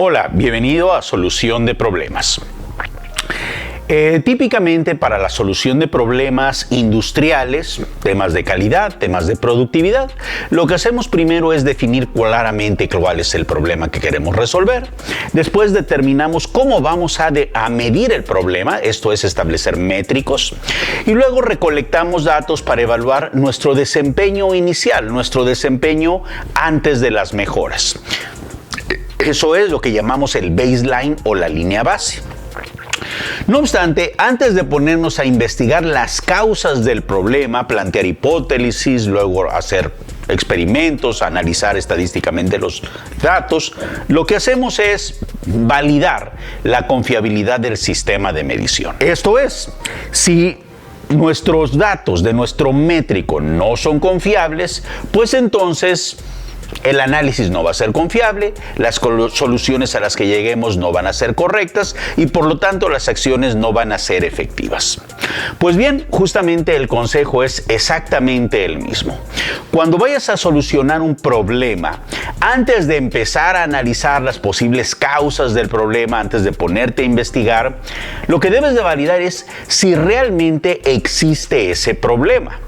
Hola, bienvenido a Solución de Problemas. Típicamente para la solución de problemas industriales, temas de calidad, temas de productividad, lo que hacemos primero es definir claramente cuál es el problema que queremos resolver. Después determinamos cómo vamos a medir el problema, esto es establecer métricos, y luego recolectamos datos para evaluar nuestro desempeño inicial, nuestro desempeño antes de las mejoras. Eso es lo que llamamos el baseline o la línea base. No obstante, antes de ponernos a investigar las causas del problema, plantear hipótesis, luego hacer experimentos, analizar estadísticamente los datos, lo que hacemos es validar la confiabilidad del sistema de medición. Esto es, si nuestros datos de nuestro métrico no son confiables, pues entonces el análisis no va a ser confiable, las soluciones a las que lleguemos no van a ser correctas y por lo tanto las acciones no van a ser efectivas. Pues bien, justamente el consejo es exactamente el mismo. Cuando vayas a solucionar un problema, antes de empezar a analizar las posibles causas del problema, antes de ponerte a investigar, lo que debes de validar es si realmente existe ese problema.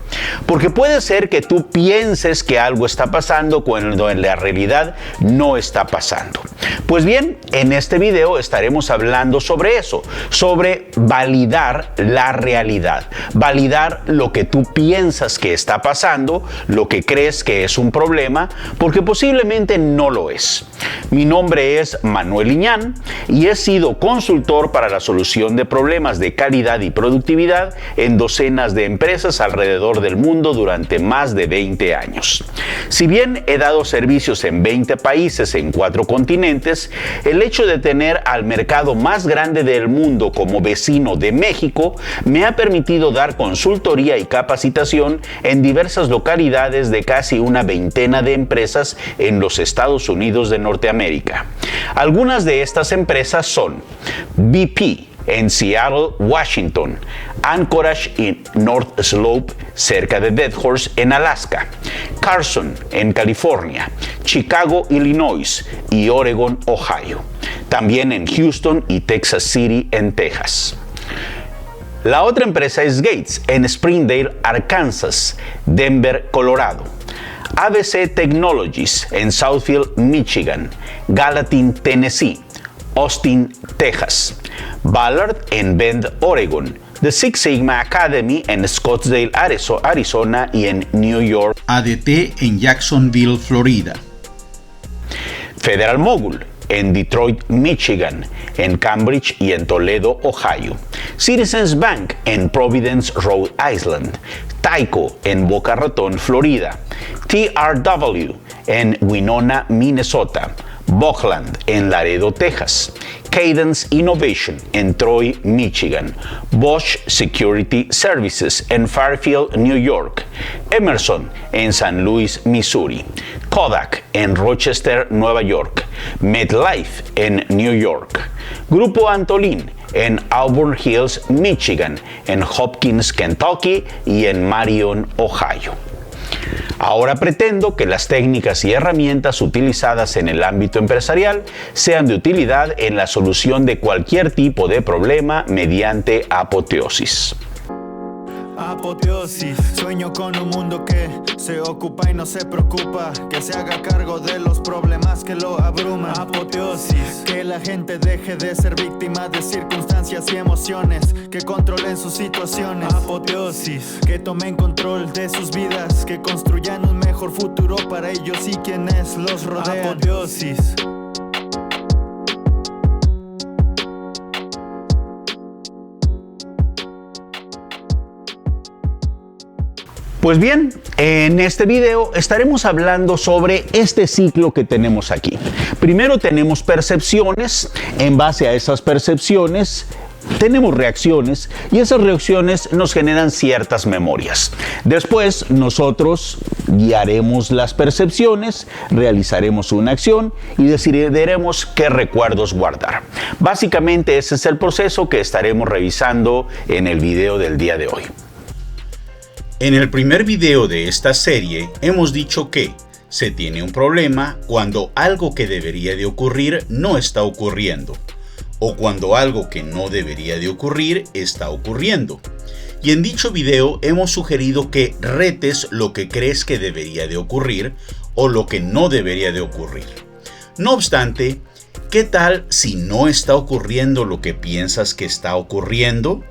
Porque puede ser que tú pienses que algo está pasando cuando en la realidad no está pasando. Pues bien, en este video estaremos hablando sobre eso, sobre validar la realidad, validar lo que tú piensas que está pasando, lo que crees que es un problema, porque posiblemente no lo es. Mi nombre es Manuel Iñán y he sido consultor para la solución de problemas de calidad y productividad en docenas de empresas alrededor del mundo durante más de 20 años. Si bien he dado servicios en 20 países en 4 continentes, el hecho de tener al mercado más grande del mundo como vecino de México me ha permitido dar consultoría y capacitación en diversas localidades de casi una veintena de empresas en los Estados Unidos de Norteamérica. Algunas de estas empresas son BP en Seattle, Washington, Anchorage y North Slope, cerca de Deadhorse, en Alaska, Carson, en California, Chicago, Illinois y Oregon, Ohio. También en Houston y Texas City, en Texas. La otra empresa es Gates, en Springdale, Arkansas, Denver, Colorado. ABC Technologies, en Southfield, Michigan, Gallatin, Tennessee, Austin, Texas. Ballard en Bend, Oregon. The Six Sigma Academy en Scottsdale, Arizona y en New York. ADT en Jacksonville, Florida. Federal Mogul en Detroit, Michigan, en Cambridge y en Toledo, Ohio. Citizens Bank en Providence, Rhode Island. Tyco en Boca Raton, Florida. TRW en Winona, Minnesota. Buckland en Laredo, Texas. Cadence Innovation en Troy, Michigan. Bosch Security Services en Fairfield, New York. Emerson en San Luis, Missouri. Kodak en Rochester, Nueva York. MetLife en New York. Grupo Antolin en Auburn Hills, Michigan. En Hopkins, Kentucky y en Marion, Ohio. Ahora pretendo que las técnicas y herramientas utilizadas en el ámbito empresarial sean de utilidad en la solución de cualquier tipo de problema mediante apoteosis. Apoteosis, sueño con un mundo que se ocupa y no se preocupa, que se haga cargo de los problemas que lo abruman. Apoteosis, que la gente deje de ser víctima de circunstancias y emociones, que controlen sus situaciones. Apoteosis, que tomen control de sus vidas, que construyan un mejor futuro para ellos y quienes los rodean. Apoteosis. Pues bien, en este video estaremos hablando sobre este ciclo que tenemos aquí. Primero tenemos percepciones, en base a esas percepciones tenemos reacciones y esas reacciones nos generan ciertas memorias. Después nosotros guiaremos las percepciones, realizaremos una acción y decidiremos qué recuerdos guardar. Básicamente ese es el proceso que estaremos revisando en el video del día de hoy. En el primer video de esta serie hemos dicho que Se tiene un problema cuando algo que debería de ocurrir no está ocurriendo, o cuando algo que no debería de ocurrir está ocurriendo. Y en dicho video hemos sugerido que retes lo que crees que debería de ocurrir o lo que no debería de ocurrir. No obstante, ¿qué tal si no está ocurriendo lo que piensas que está ocurriendo?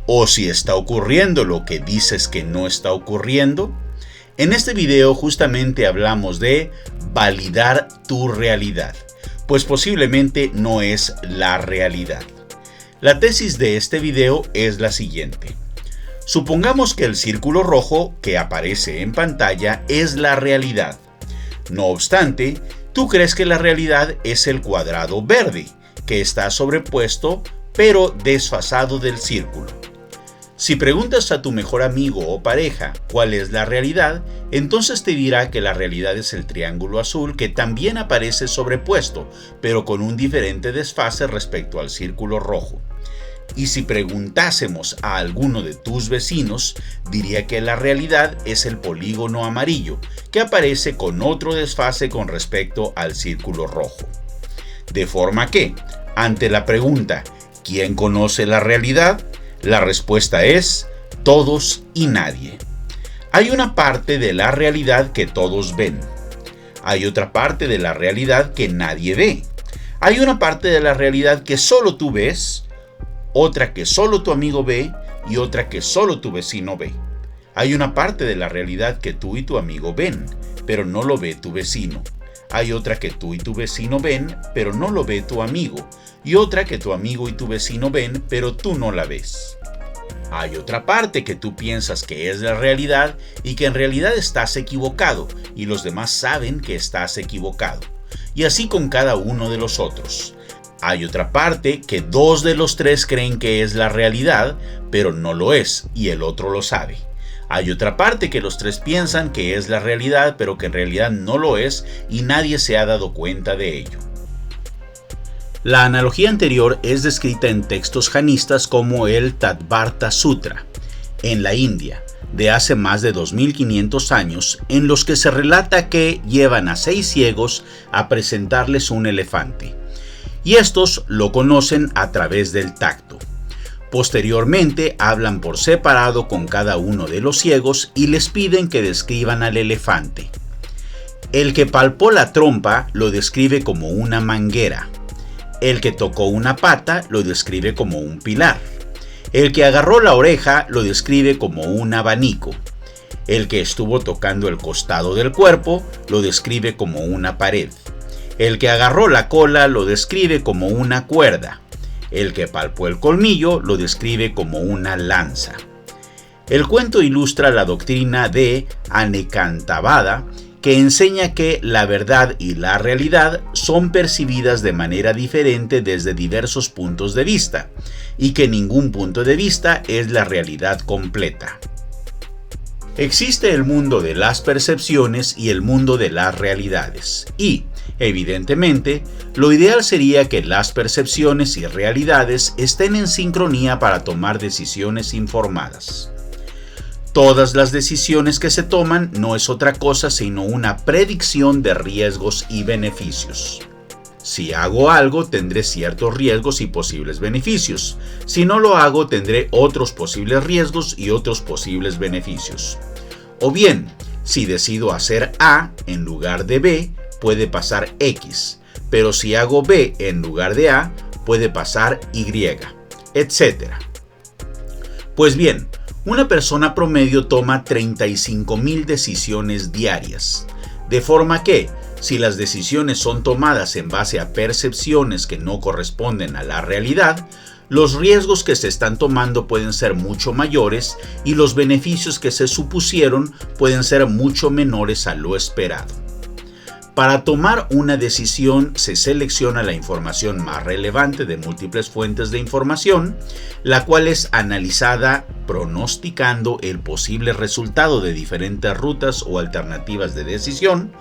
¿O si está ocurriendo lo que dices que no está ocurriendo? En este video justamente hablamos de validar tu realidad, pues posiblemente no es la realidad. La tesis de este video es la siguiente. Supongamos que el círculo rojo que aparece en pantalla es la realidad. No obstante, tú crees que la realidad es el cuadrado verde, que está sobrepuesto pero desfasado del círculo. Si preguntas a tu mejor amigo o pareja cuál es la realidad, entonces te dirá que la realidad es el triángulo azul que también aparece sobrepuesto, pero con un diferente desfase respecto al círculo rojo. Y si preguntásemos a alguno de tus vecinos, diría que la realidad es el polígono amarillo, que aparece con otro desfase con respecto al círculo rojo. De forma que, ante la pregunta ¿quién conoce la realidad?, la respuesta es todos y nadie. Hay una parte de la realidad que todos ven. Hay otra parte de la realidad que nadie ve. Hay una parte de la realidad que solo tú ves, otra que solo tu amigo ve y otra que solo tu vecino ve. Hay una parte de la realidad que tú y tu amigo ven, pero no lo ve tu vecino. Hay otra que tú y tu vecino ven, pero no lo ve tu amigo. Y otra que tu amigo y tu vecino ven, pero tú no la ves. Hay otra parte que tú piensas que es la realidad y que en realidad estás equivocado, y los demás saben que estás equivocado. Y así con cada uno de los otros. Hay otra parte que 2 de los 3 creen que es la realidad, pero no lo es, y el otro lo sabe. Hay otra parte que los 3 piensan que es la realidad, pero que en realidad no lo es, y nadie se ha dado cuenta de ello. La analogía anterior es descrita en textos janistas como el Tadvarta Sutra, en la India, de hace más de 2500 años, en los que se relata que llevan a 6 ciegos a presentarles un elefante, y estos lo conocen a través del tacto. Posteriormente hablan por separado con cada uno de los ciegos y les piden que describan al elefante. El que palpó la trompa lo describe como una manguera. El que tocó una pata lo describe como un pilar. El que agarró la oreja lo describe como un abanico. El que estuvo tocando el costado del cuerpo lo describe como una pared. El que agarró la cola lo describe como una cuerda. El que palpó el colmillo lo describe como una lanza. El cuento ilustra la doctrina de Anekantavada, que enseña que la verdad y la realidad son percibidas de manera diferente desde diversos puntos de vista, y que ningún punto de vista es la realidad completa. Existe el mundo de las percepciones y el mundo de las realidades, y, evidentemente, lo ideal sería que las percepciones y realidades estén en sincronía para tomar decisiones informadas. Todas las decisiones que se toman no es otra cosa sino una predicción de riesgos y beneficios. Si hago algo, tendré ciertos riesgos y posibles beneficios. Si no lo hago, tendré otros posibles riesgos y otros posibles beneficios. O bien, si decido hacer A en lugar de B, puede pasar X, pero si hago B en lugar de A, puede pasar Y, etc. Pues bien, una persona promedio toma 35.000 decisiones diarias, de forma que, si las decisiones son tomadas en base a percepciones que no corresponden a la realidad, los riesgos que se están tomando pueden ser mucho mayores y los beneficios que se supusieron pueden ser mucho menores a lo esperado. Para tomar una decisión se selecciona la información más relevante de múltiples fuentes de información, la cual es analizada pronosticando el posible resultado de diferentes rutas o alternativas de decisión,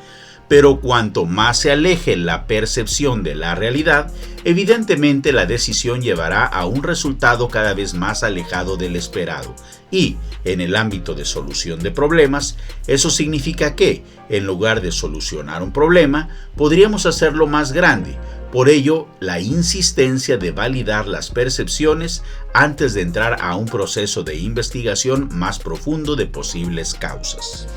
pero cuanto más se aleje la percepción de la realidad, evidentemente la decisión llevará a un resultado cada vez más alejado del esperado. Y, en el ámbito de solución de problemas, eso significa que, en lugar de solucionar un problema, podríamos hacerlo más grande. Por ello, la insistencia de validar las percepciones antes de entrar a un proceso de investigación más profundo de posibles causas.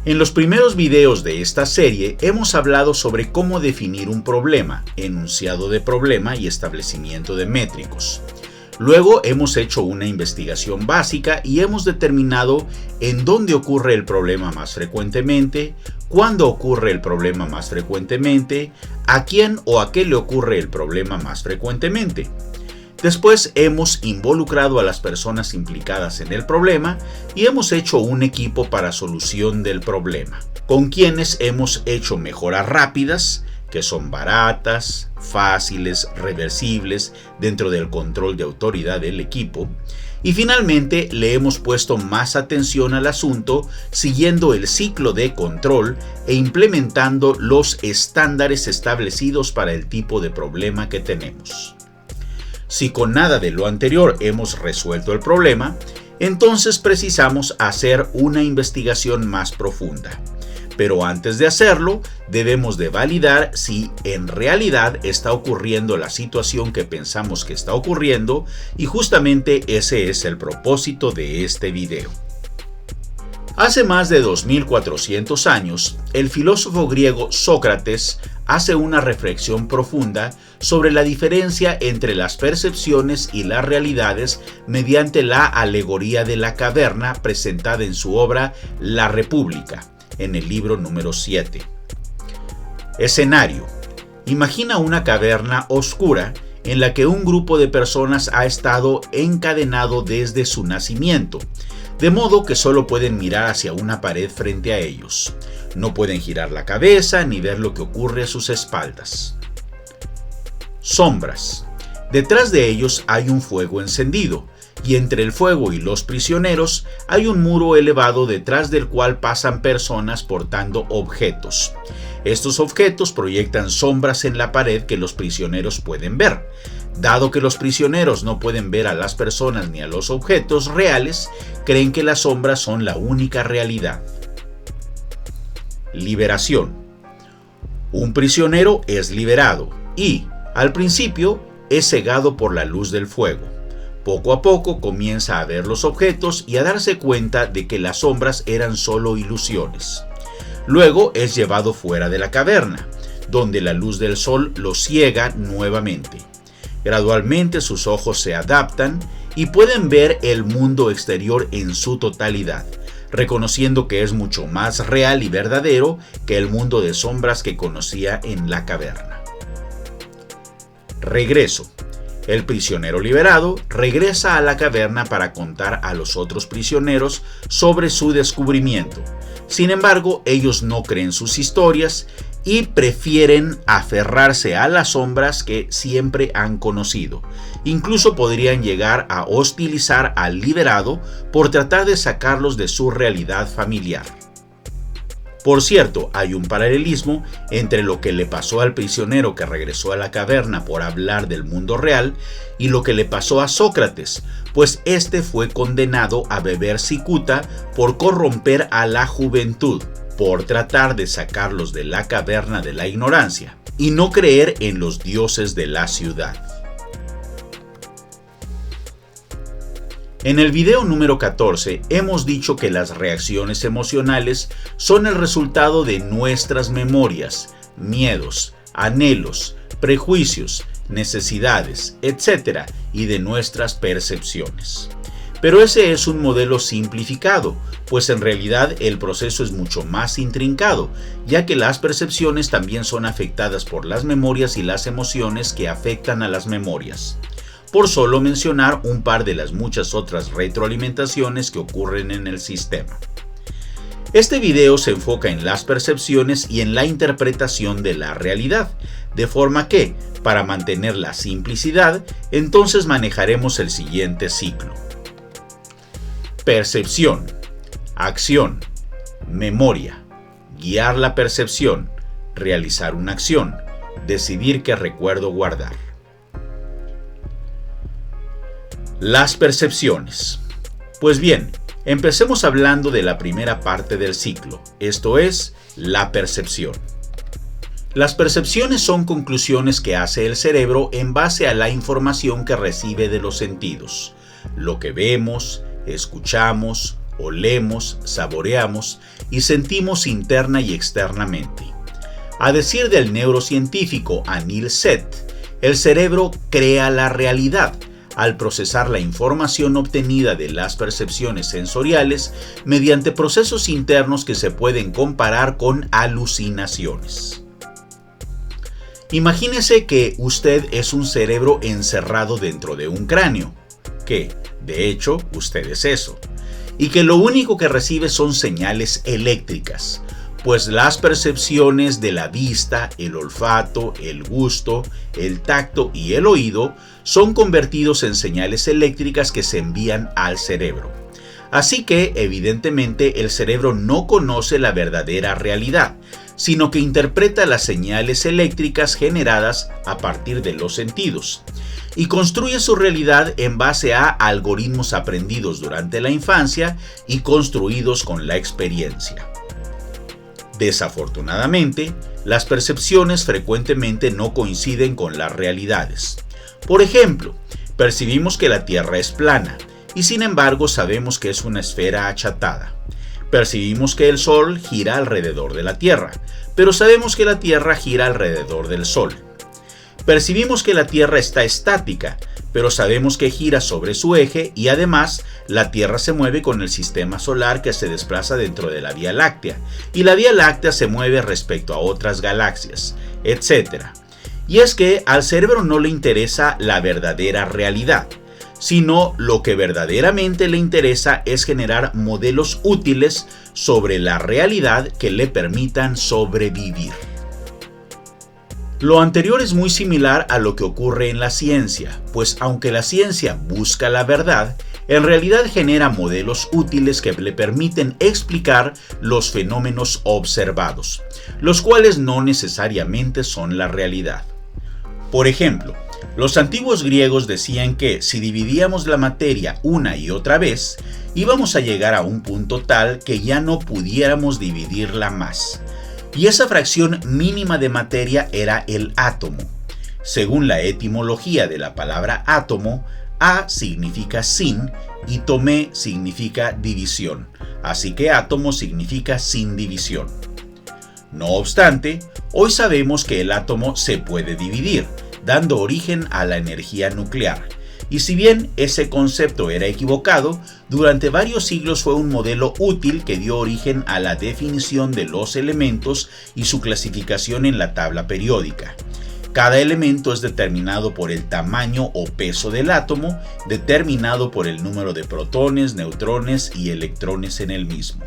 En los primeros videos de esta serie hemos hablado sobre cómo definir un problema, enunciado de problema y establecimiento de métricos. Luego hemos hecho una investigación básica y hemos determinado en dónde ocurre el problema más frecuentemente, cuándo ocurre el problema más frecuentemente, a quién o a qué le ocurre el problema más frecuentemente. Después hemos involucrado a las personas implicadas en el problema y hemos hecho un equipo para solución del problema, con quienes hemos hecho mejoras rápidas, que son baratas, fáciles, reversibles, dentro del control de autoridad del equipo. Y finalmente le hemos puesto más atención al asunto siguiendo el ciclo de control e implementando los estándares establecidos para el tipo de problema que tenemos. Si con nada de lo anterior hemos resuelto el problema, entonces precisamos hacer una investigación más profunda. Pero antes de hacerlo, debemos de validar si en realidad está ocurriendo la situación que pensamos que está ocurriendo, y justamente ese es el propósito de este video. Hace más de 2400 años, el filósofo griego Sócrates hace una reflexión profunda sobre la diferencia entre las percepciones y las realidades mediante la alegoría de la caverna presentada en su obra La República, en el libro número 7. Escenario: imagina una caverna oscura en la que un grupo de personas ha estado encadenado desde su nacimiento, de modo que solo pueden mirar hacia una pared frente a ellos. No pueden girar la cabeza ni ver lo que ocurre a sus espaldas. Sombras. Detrás de ellos hay un fuego encendido, y entre el fuego y los prisioneros hay un muro elevado detrás del cual pasan personas portando objetos. Estos objetos proyectan sombras en la pared que los prisioneros pueden ver. Dado que los prisioneros no pueden ver a las personas ni a los objetos reales, creen que las sombras son la única realidad. Liberación. Un prisionero es liberado y, al principio, es cegado por la luz del fuego. Poco a poco comienza a ver los objetos y a darse cuenta de que las sombras eran solo ilusiones. Luego es llevado fuera de la caverna, donde la luz del sol lo ciega nuevamente. Gradualmente sus ojos se adaptan y pueden ver el mundo exterior en su totalidad, reconociendo que es mucho más real y verdadero que el mundo de sombras que conocía en la caverna. Regreso. El prisionero liberado regresa a la caverna para contar a los otros prisioneros sobre su descubrimiento. Sin embargo, ellos no creen sus historias y prefieren aferrarse a las sombras que siempre han conocido. Incluso podrían llegar a hostilizar al liberado por tratar de sacarlos de su realidad familiar. Por cierto, hay un paralelismo entre lo que le pasó al prisionero que regresó a la caverna por hablar del mundo real y lo que le pasó a Sócrates, pues este fue condenado a beber cicuta por corromper a la juventud, por tratar de sacarlos de la caverna de la ignorancia y no creer en los dioses de la ciudad. En el video número 14 hemos dicho que las reacciones emocionales son el resultado de nuestras memorias, miedos, anhelos, prejuicios, necesidades, etc. y de nuestras percepciones. Pero ese es un modelo simplificado, pues en realidad el proceso es mucho más intrincado, ya que las percepciones también son afectadas por las memorias y las emociones que afectan a las memorias, por solo mencionar un par de las muchas otras retroalimentaciones que ocurren en el sistema. Este video se enfoca en las percepciones y en la interpretación de la realidad, de forma que, para mantener la simplicidad, entonces manejaremos el siguiente ciclo. Percepción, acción, memoria, guiar la percepción, realizar una acción, decidir qué recuerdo guardar. Las percepciones. Pues bien, empecemos hablando de la primera parte del ciclo, esto es, la percepción. Las percepciones son conclusiones que hace el cerebro en base a la información que recibe de los sentidos, lo que vemos, escuchamos, olemos, saboreamos y sentimos interna y externamente. A decir del neurocientífico Anil Seth, el cerebro crea la realidad al procesar la información obtenida de las percepciones sensoriales mediante procesos internos que se pueden comparar con alucinaciones. Imagínese que usted es un cerebro encerrado dentro de un cráneo, que, de hecho, usted es eso, y que lo único que recibe son señales eléctricas, pues las percepciones de la vista, el olfato, el gusto, el tacto y el oído son convertidos en señales eléctricas que se envían al cerebro. Así que, evidentemente, el cerebro no conoce la verdadera realidad, sino que interpreta las señales eléctricas generadas a partir de los sentidos y construye su realidad en base a algoritmos aprendidos durante la infancia y construidos con la experiencia. Desafortunadamente, las percepciones frecuentemente no coinciden con las realidades. Por ejemplo, percibimos que la Tierra es plana y sin embargo sabemos que es una esfera achatada. Percibimos que el Sol gira alrededor de la Tierra, pero sabemos que la Tierra gira alrededor del Sol. Percibimos que la Tierra está estática, pero sabemos que gira sobre su eje y además la Tierra se mueve con el sistema solar que se desplaza dentro de la Vía Láctea, y la Vía Láctea se mueve respecto a otras galaxias, etc. Y es que al cerebro no le interesa la verdadera realidad, sino lo que verdaderamente le interesa es generar modelos útiles sobre la realidad que le permitan sobrevivir. Lo anterior es muy similar a lo que ocurre en la ciencia, pues aunque la ciencia busca la verdad, en realidad genera modelos útiles que le permiten explicar los fenómenos observados, los cuales no necesariamente son la realidad. Por ejemplo, los antiguos griegos decían que si dividíamos la materia una y otra vez, íbamos a llegar a un punto tal que ya no pudiéramos dividirla más. Y esa fracción mínima de materia era el átomo. Según la etimología de la palabra átomo, A significa sin y tomé significa división, así que átomo significa sin división. No obstante, hoy sabemos que el átomo se puede dividir, dando origen a la energía nuclear. Y si bien ese concepto era equivocado, durante varios siglos fue un modelo útil que dio origen a la definición de los elementos y su clasificación en la tabla periódica. Cada elemento es determinado por el tamaño o peso del átomo, determinado por el número de protones, neutrones y electrones en el mismo.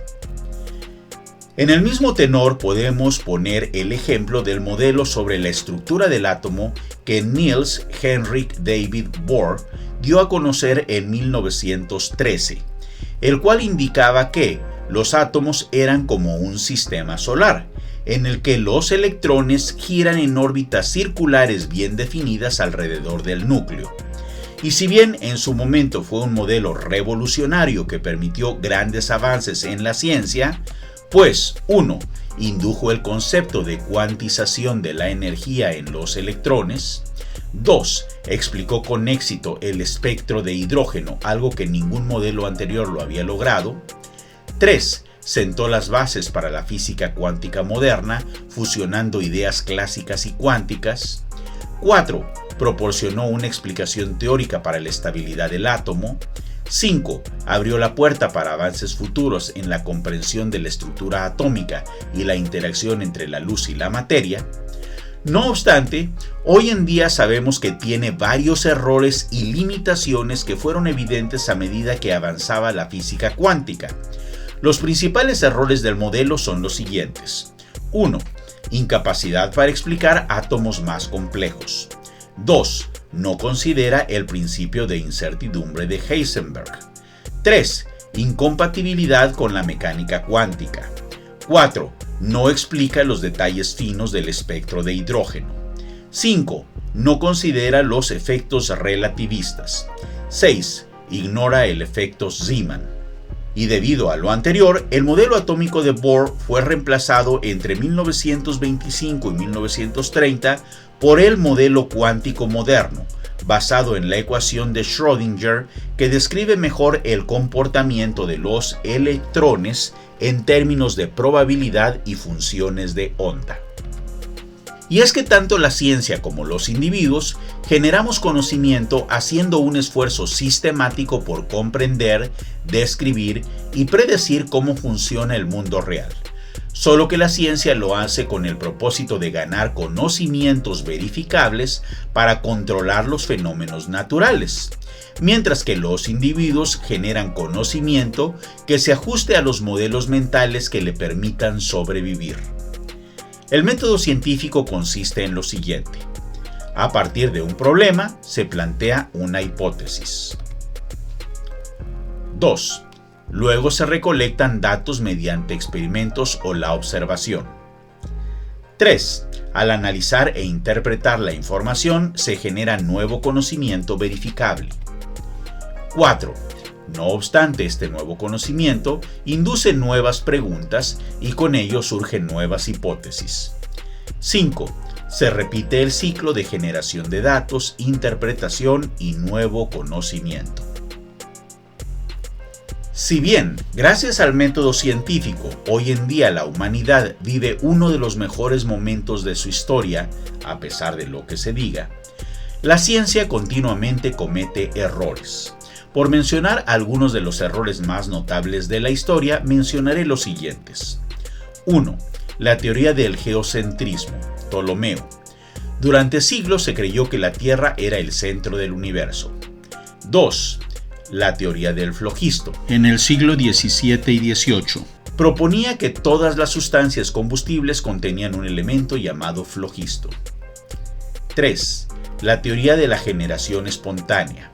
En el mismo tenor podemos poner el ejemplo del modelo sobre la estructura del átomo que Niels Henrik David Bohr dio a conocer en 1913, el cual indicaba que los átomos eran como un sistema solar, en el que los electrones giran en órbitas circulares bien definidas alrededor del núcleo. Y si bien en su momento fue un modelo revolucionario que permitió grandes avances en la ciencia, pues 1. Indujo el concepto de cuantización de la energía en los electrones. 2. Explicó con éxito el espectro de hidrógeno, algo que ningún modelo anterior lo había logrado. 3. Sentó las bases para la física cuántica moderna, fusionando ideas clásicas y cuánticas. 4. Proporcionó una explicación teórica para la estabilidad del átomo. 5. Abrió la puerta para avances futuros en la comprensión de la estructura atómica y la interacción entre la luz y la materia. No obstante, hoy en día sabemos que tiene varios errores y limitaciones que fueron evidentes a medida que avanzaba la física cuántica. Los principales errores del modelo son los siguientes. 1. Incapacidad para explicar átomos más complejos. 2. No considera el principio de incertidumbre de Heisenberg. 3. Incompatibilidad con la mecánica cuántica. 4. No explica los detalles finos del espectro de hidrógeno. 5. No considera los efectos relativistas. 6. Ignora el efecto Zeeman. Y debido a lo anterior, el modelo atómico de Bohr fue reemplazado entre 1925 y 1930 por el modelo cuántico moderno, basado en la ecuación de Schrödinger, que describe mejor el comportamiento de los electrones en términos de probabilidad y funciones de onda. Y es que tanto la ciencia como los individuos generamos conocimiento haciendo un esfuerzo sistemático por comprender, describir y predecir cómo funciona el mundo real. Solo que la ciencia lo hace con el propósito de ganar conocimientos verificables para controlar los fenómenos naturales, mientras que los individuos generan conocimiento que se ajuste a los modelos mentales que le permitan sobrevivir. El método científico consiste en lo siguiente. A partir de un problema, se plantea una hipótesis. 2. Luego se recolectan datos mediante experimentos o la observación. 3. Al analizar e interpretar la información, se genera nuevo conocimiento verificable. 4. No obstante, este nuevo conocimiento induce nuevas preguntas y con ello surgen nuevas hipótesis. 5. Se repite el ciclo de generación de datos, interpretación y nuevo conocimiento. Si bien, gracias al método científico, hoy en día la humanidad vive uno de los mejores momentos de su historia, a pesar de lo que se diga, la ciencia continuamente comete errores. Por mencionar algunos de los errores más notables de la historia, mencionaré los siguientes. 1. La teoría del geocentrismo, Ptolomeo. Durante siglos se creyó que la Tierra era el centro del universo. 2. La teoría del flogisto. En el siglo XVII y XVIII. Proponía que todas las sustancias combustibles contenían un elemento llamado flogisto. 3. La teoría de la generación espontánea.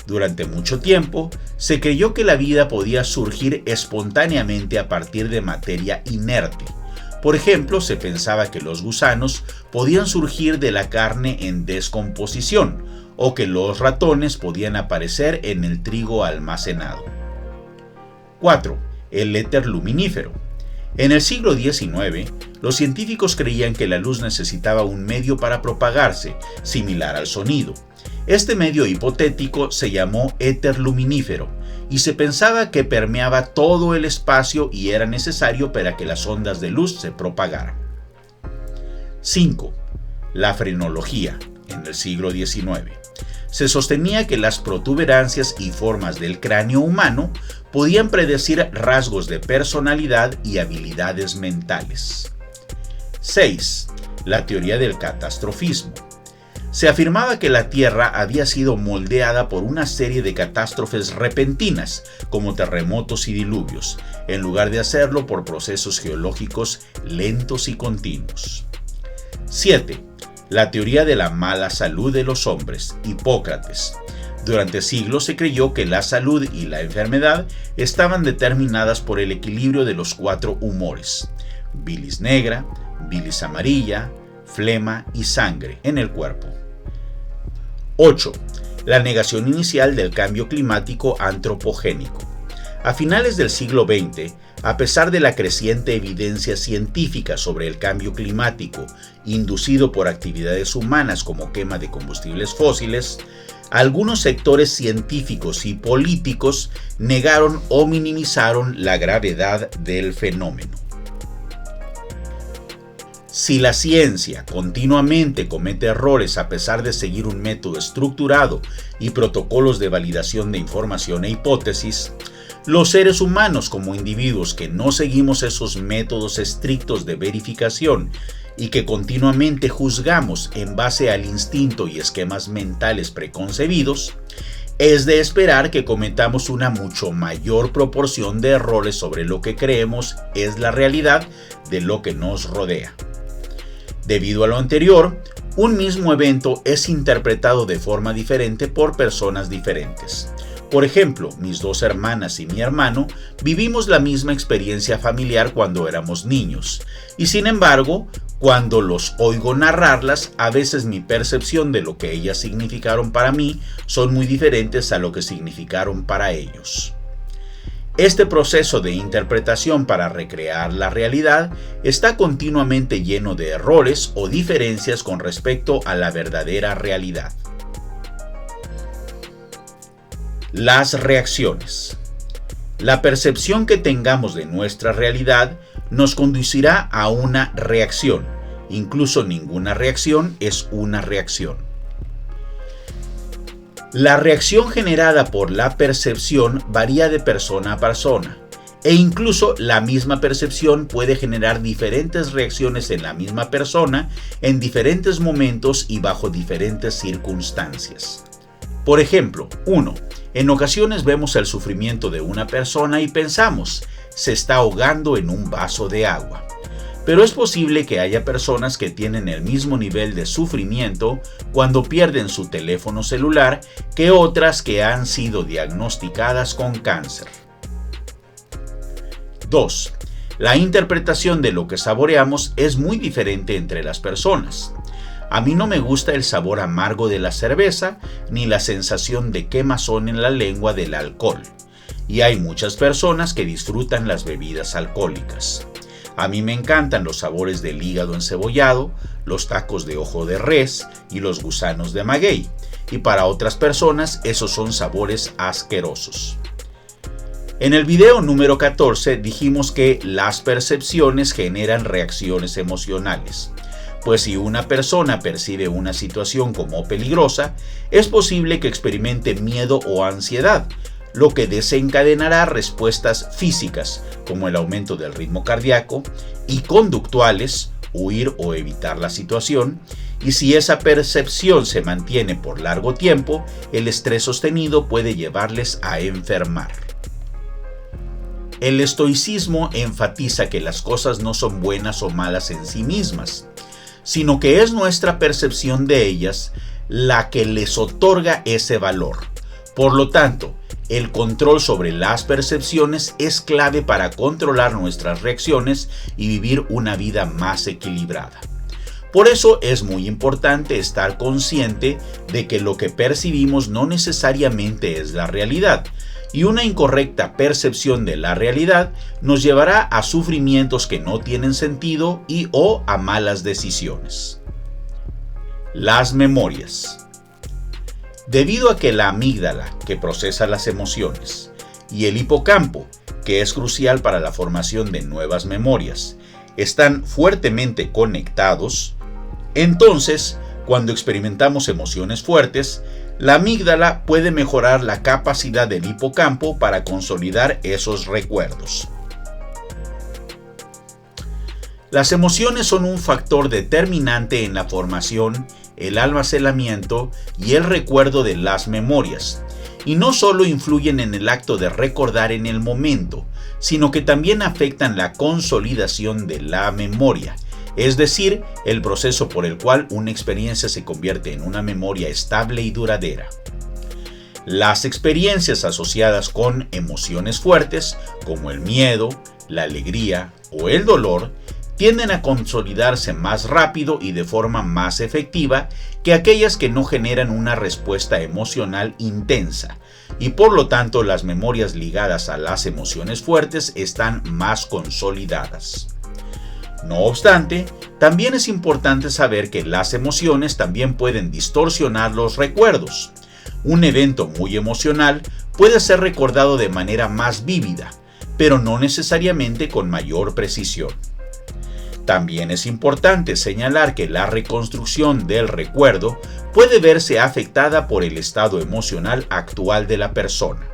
Durante mucho tiempo, se creyó que la vida podía surgir espontáneamente a partir de materia inerte. Por ejemplo, se pensaba que los gusanos podían surgir de la carne en descomposición, o que los ratones podían aparecer en el trigo almacenado. 4. El éter luminífero. En el siglo XIX, los científicos creían que la luz necesitaba un medio para propagarse, similar al sonido. Este medio hipotético se llamó éter luminífero y se pensaba que permeaba todo el espacio y era necesario para que las ondas de luz se propagaran. 5. La frenología, en el siglo XIX. Se sostenía que las protuberancias y formas del cráneo humano podían predecir rasgos de personalidad y habilidades mentales. 6. La teoría del catastrofismo. Se afirmaba que la Tierra había sido moldeada por una serie de catástrofes repentinas, como terremotos y diluvios, en lugar de hacerlo por procesos geológicos lentos y continuos. 7. La teoría de la mala salud de los hombres, Hipócrates. Durante siglos se creyó que la salud y la enfermedad estaban determinadas por el equilibrio de los 4 humores: bilis negra, bilis amarilla, flema y sangre en el cuerpo. 8. La negación inicial del cambio climático antropogénico. A finales del siglo XX, a pesar de la creciente evidencia científica sobre el cambio climático inducido por actividades humanas como quema de combustibles fósiles, algunos sectores científicos y políticos negaron o minimizaron la gravedad del fenómeno. Si la ciencia continuamente comete errores a pesar de seguir un método estructurado y protocolos de validación de información e hipótesis, los seres humanos como individuos que no seguimos esos métodos estrictos de verificación y que continuamente juzgamos en base al instinto y esquemas mentales preconcebidos, es de esperar que cometamos una mucho mayor proporción de errores sobre lo que creemos es la realidad de lo que nos rodea. Debido a lo anterior, un mismo evento es interpretado de forma diferente por personas diferentes. Por ejemplo, mis 2 hermanas y mi hermano vivimos la misma experiencia familiar cuando éramos niños, y sin embargo, cuando los oigo narrarlas, a veces mi percepción de lo que ellas significaron para mí son muy diferentes a lo que significaron para ellos. Este proceso de interpretación para recrear la realidad está continuamente lleno de errores o diferencias con respecto a la verdadera realidad. Las reacciones. La percepción que tengamos de nuestra realidad nos conducirá a una reacción. Incluso ninguna reacción es una reacción. La reacción generada por la percepción varía de persona a persona, e incluso la misma percepción puede generar diferentes reacciones en la misma persona en diferentes momentos y bajo diferentes circunstancias. Por ejemplo, 1. En ocasiones vemos el sufrimiento de una persona y pensamos, se está ahogando en un vaso de agua. Pero es posible que haya personas que tienen el mismo nivel de sufrimiento cuando pierden su teléfono celular que otras que han sido diagnosticadas con cáncer. 2. La interpretación de lo que saboreamos es muy diferente entre las personas. A mí no me gusta el sabor amargo de la cerveza ni la sensación de quemazón en la lengua del alcohol. Y hay muchas personas que disfrutan las bebidas alcohólicas. A mí me encantan los sabores del hígado encebollado, los tacos de ojo de res y los gusanos de maguey. Y para otras personas esos son sabores asquerosos. En el video número 14 dijimos que las percepciones generan reacciones emocionales. Pues si una persona percibe una situación como peligrosa, es posible que experimente miedo o ansiedad, lo que desencadenará respuestas físicas, como el aumento del ritmo cardíaco, y conductuales, huir o evitar la situación, y si esa percepción se mantiene por largo tiempo, el estrés sostenido puede llevarles a enfermar. El estoicismo enfatiza que las cosas no son buenas o malas en sí mismas, sino que es nuestra percepción de ellas la que les otorga ese valor. Por lo tanto, el control sobre las percepciones es clave para controlar nuestras reacciones y vivir una vida más equilibrada. Por eso es muy importante estar consciente de que lo que percibimos no necesariamente es la realidad, y una incorrecta percepción de la realidad nos llevará a sufrimientos que no tienen sentido y o a malas decisiones. Las memorias. Debido a que la amígdala, que procesa las emociones, y el hipocampo, que es crucial para la formación de nuevas memorias, están fuertemente conectados, entonces, cuando experimentamos emociones fuertes, la amígdala puede mejorar la capacidad del hipocampo para consolidar esos recuerdos. Las emociones son un factor determinante en la formación, el almacenamiento y el recuerdo de las memorias, y no solo influyen en el acto de recordar en el momento, sino que también afectan la consolidación de la memoria, es decir, el proceso por el cual una experiencia se convierte en una memoria estable y duradera. Las experiencias asociadas con emociones fuertes, como el miedo, la alegría o el dolor, tienden a consolidarse más rápido y de forma más efectiva que aquellas que no generan una respuesta emocional intensa, y por lo tanto las memorias ligadas a las emociones fuertes están más consolidadas. No obstante, también es importante saber que las emociones también pueden distorsionar los recuerdos. Un evento muy emocional puede ser recordado de manera más vívida, pero no necesariamente con mayor precisión. También es importante señalar que la reconstrucción del recuerdo puede verse afectada por el estado emocional actual de la persona.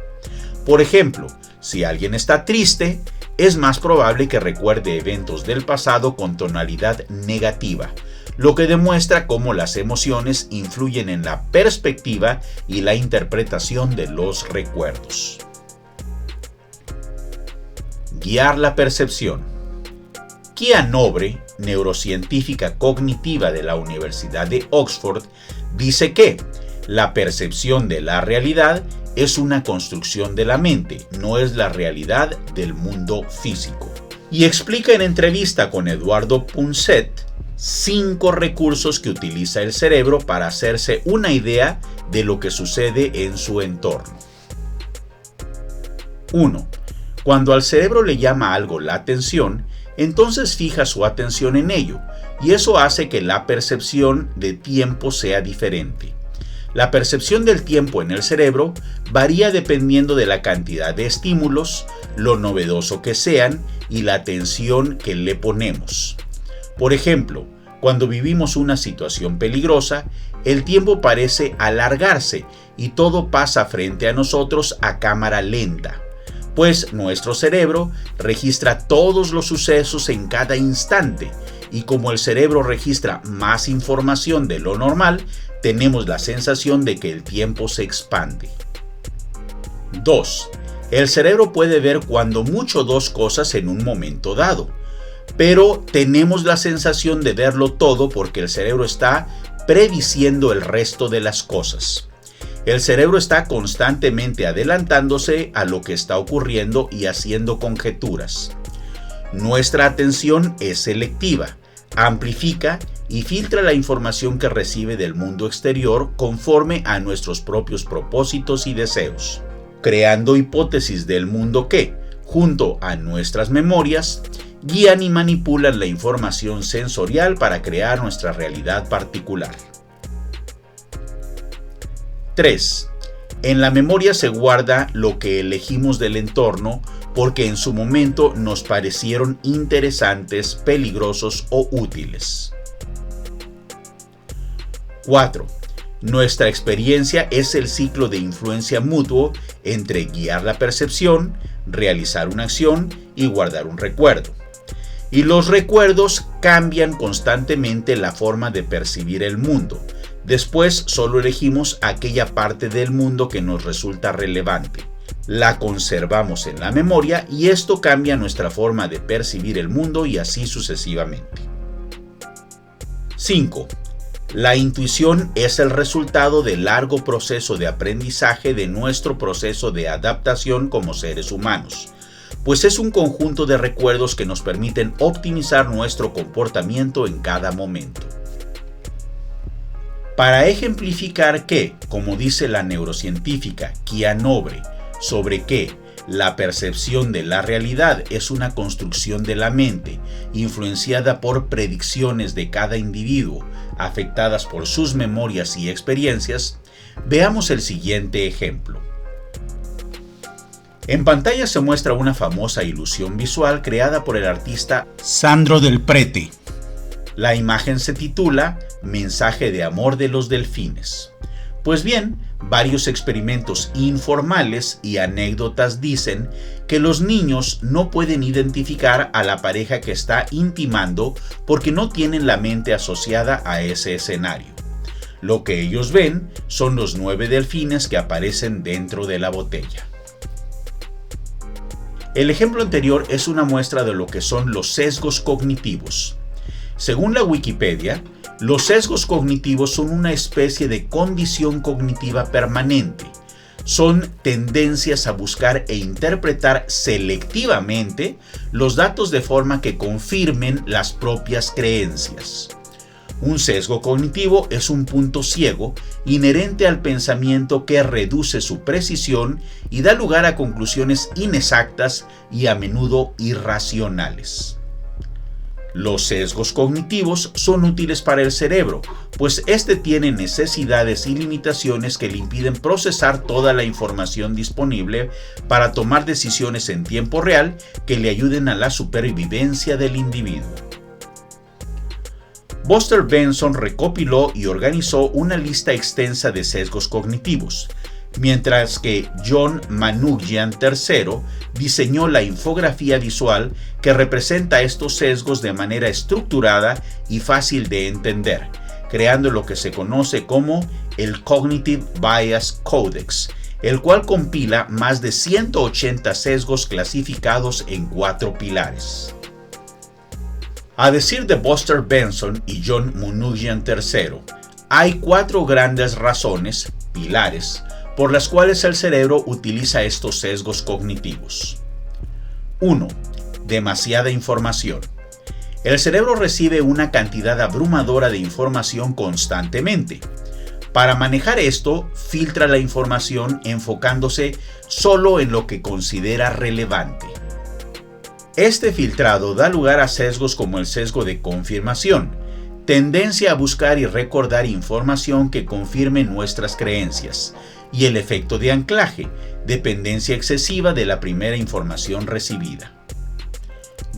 Por ejemplo, si alguien está triste, es más probable que recuerde eventos del pasado con tonalidad negativa, lo que demuestra cómo las emociones influyen en la perspectiva y la interpretación de los recuerdos. Guiar la percepción. Kia Nobre, neurocientífica cognitiva de la Universidad de Oxford, dice que la percepción de la realidad es una construcción de la mente, no es la realidad del mundo físico. Y explica en entrevista con Eduardo Punset 5 recursos que utiliza el cerebro para hacerse una idea de lo que sucede en su entorno. 1. Cuando al cerebro le llama algo la atención, entonces fija su atención en ello, y eso hace que la percepción de tiempo sea diferente. La percepción del tiempo en el cerebro varía dependiendo de la cantidad de estímulos, lo novedoso que sean y la atención que le ponemos. Por ejemplo, cuando vivimos una situación peligrosa, el tiempo parece alargarse y todo pasa frente a nosotros a cámara lenta, pues nuestro cerebro registra todos los sucesos en cada instante, y como el cerebro registra más información de lo normal, tenemos la sensación de que el tiempo se expande. 2. El cerebro puede ver cuando mucho 2 cosas en un momento dado, pero tenemos la sensación de verlo todo porque el cerebro está prediciendo el resto de las cosas. El cerebro está constantemente adelantándose a lo que está ocurriendo y haciendo conjeturas. Nuestra atención es selectiva, amplifica y filtra la información que recibe del mundo exterior conforme a nuestros propios propósitos y deseos, creando hipótesis del mundo que, junto a nuestras memorias, guían y manipulan la información sensorial para crear nuestra realidad particular. 3. En la memoria se guarda lo que elegimos del entorno porque en su momento nos parecieron interesantes, peligrosos o útiles. 4. Nuestra experiencia es el ciclo de influencia mutuo entre guiar la percepción, realizar una acción y guardar un recuerdo. Y los recuerdos cambian constantemente la forma de percibir el mundo. Después solo elegimos aquella parte del mundo que nos resulta relevante. La conservamos en la memoria y esto cambia nuestra forma de percibir el mundo y así sucesivamente. 5. La intuición es el resultado del largo proceso de aprendizaje de nuestro proceso de adaptación como seres humanos, pues es un conjunto de recuerdos que nos permiten optimizar nuestro comportamiento en cada momento. Para ejemplificar que, como dice la neurocientífica Kia Nobre, sobre que la percepción de la realidad es una construcción de la mente, influenciada por predicciones de cada individuo, afectadas por sus memorias y experiencias, veamos el siguiente ejemplo. En pantalla se muestra una famosa ilusión visual creada por el artista Sandro Del Prete. La imagen se titula Mensaje de amor de los delfines. Pues bien, varios experimentos informales y anécdotas dicen que los niños no pueden identificar a la pareja que está intimando porque no tienen la mente asociada a ese escenario. Lo que ellos ven son los 9 delfines que aparecen dentro de la botella. El ejemplo anterior es una muestra de lo que son los sesgos cognitivos. Según la Wikipedia, los sesgos cognitivos son una especie de condición cognitiva permanente. Son tendencias a buscar e interpretar selectivamente los datos de forma que confirmen las propias creencias. Un sesgo cognitivo es un punto ciego inherente al pensamiento que reduce su precisión y da lugar a conclusiones inexactas y a menudo irracionales. Los sesgos cognitivos son útiles para el cerebro, pues este tiene necesidades y limitaciones que le impiden procesar toda la información disponible para tomar decisiones en tiempo real que le ayuden a la supervivencia del individuo. Buster Benson recopiló y organizó una lista extensa de sesgos cognitivos, mientras que John Manoogian III diseñó la infografía visual que representa estos sesgos de manera estructurada y fácil de entender, creando lo que se conoce como el Cognitive Bias Codex, el cual compila más de 180 sesgos clasificados en 4 pilares. A decir de Buster Benson y John Manoogian III, hay 4 grandes razones, pilares, por las cuales el cerebro utiliza estos sesgos cognitivos. 1. Demasiada información. El cerebro recibe una cantidad abrumadora de información constantemente. Para manejar esto, filtra la información enfocándose solo en lo que considera relevante. Este filtrado da lugar a sesgos como el sesgo de confirmación, tendencia a buscar y recordar información que confirme nuestras creencias, y el efecto de anclaje, dependencia excesiva de la primera información recibida.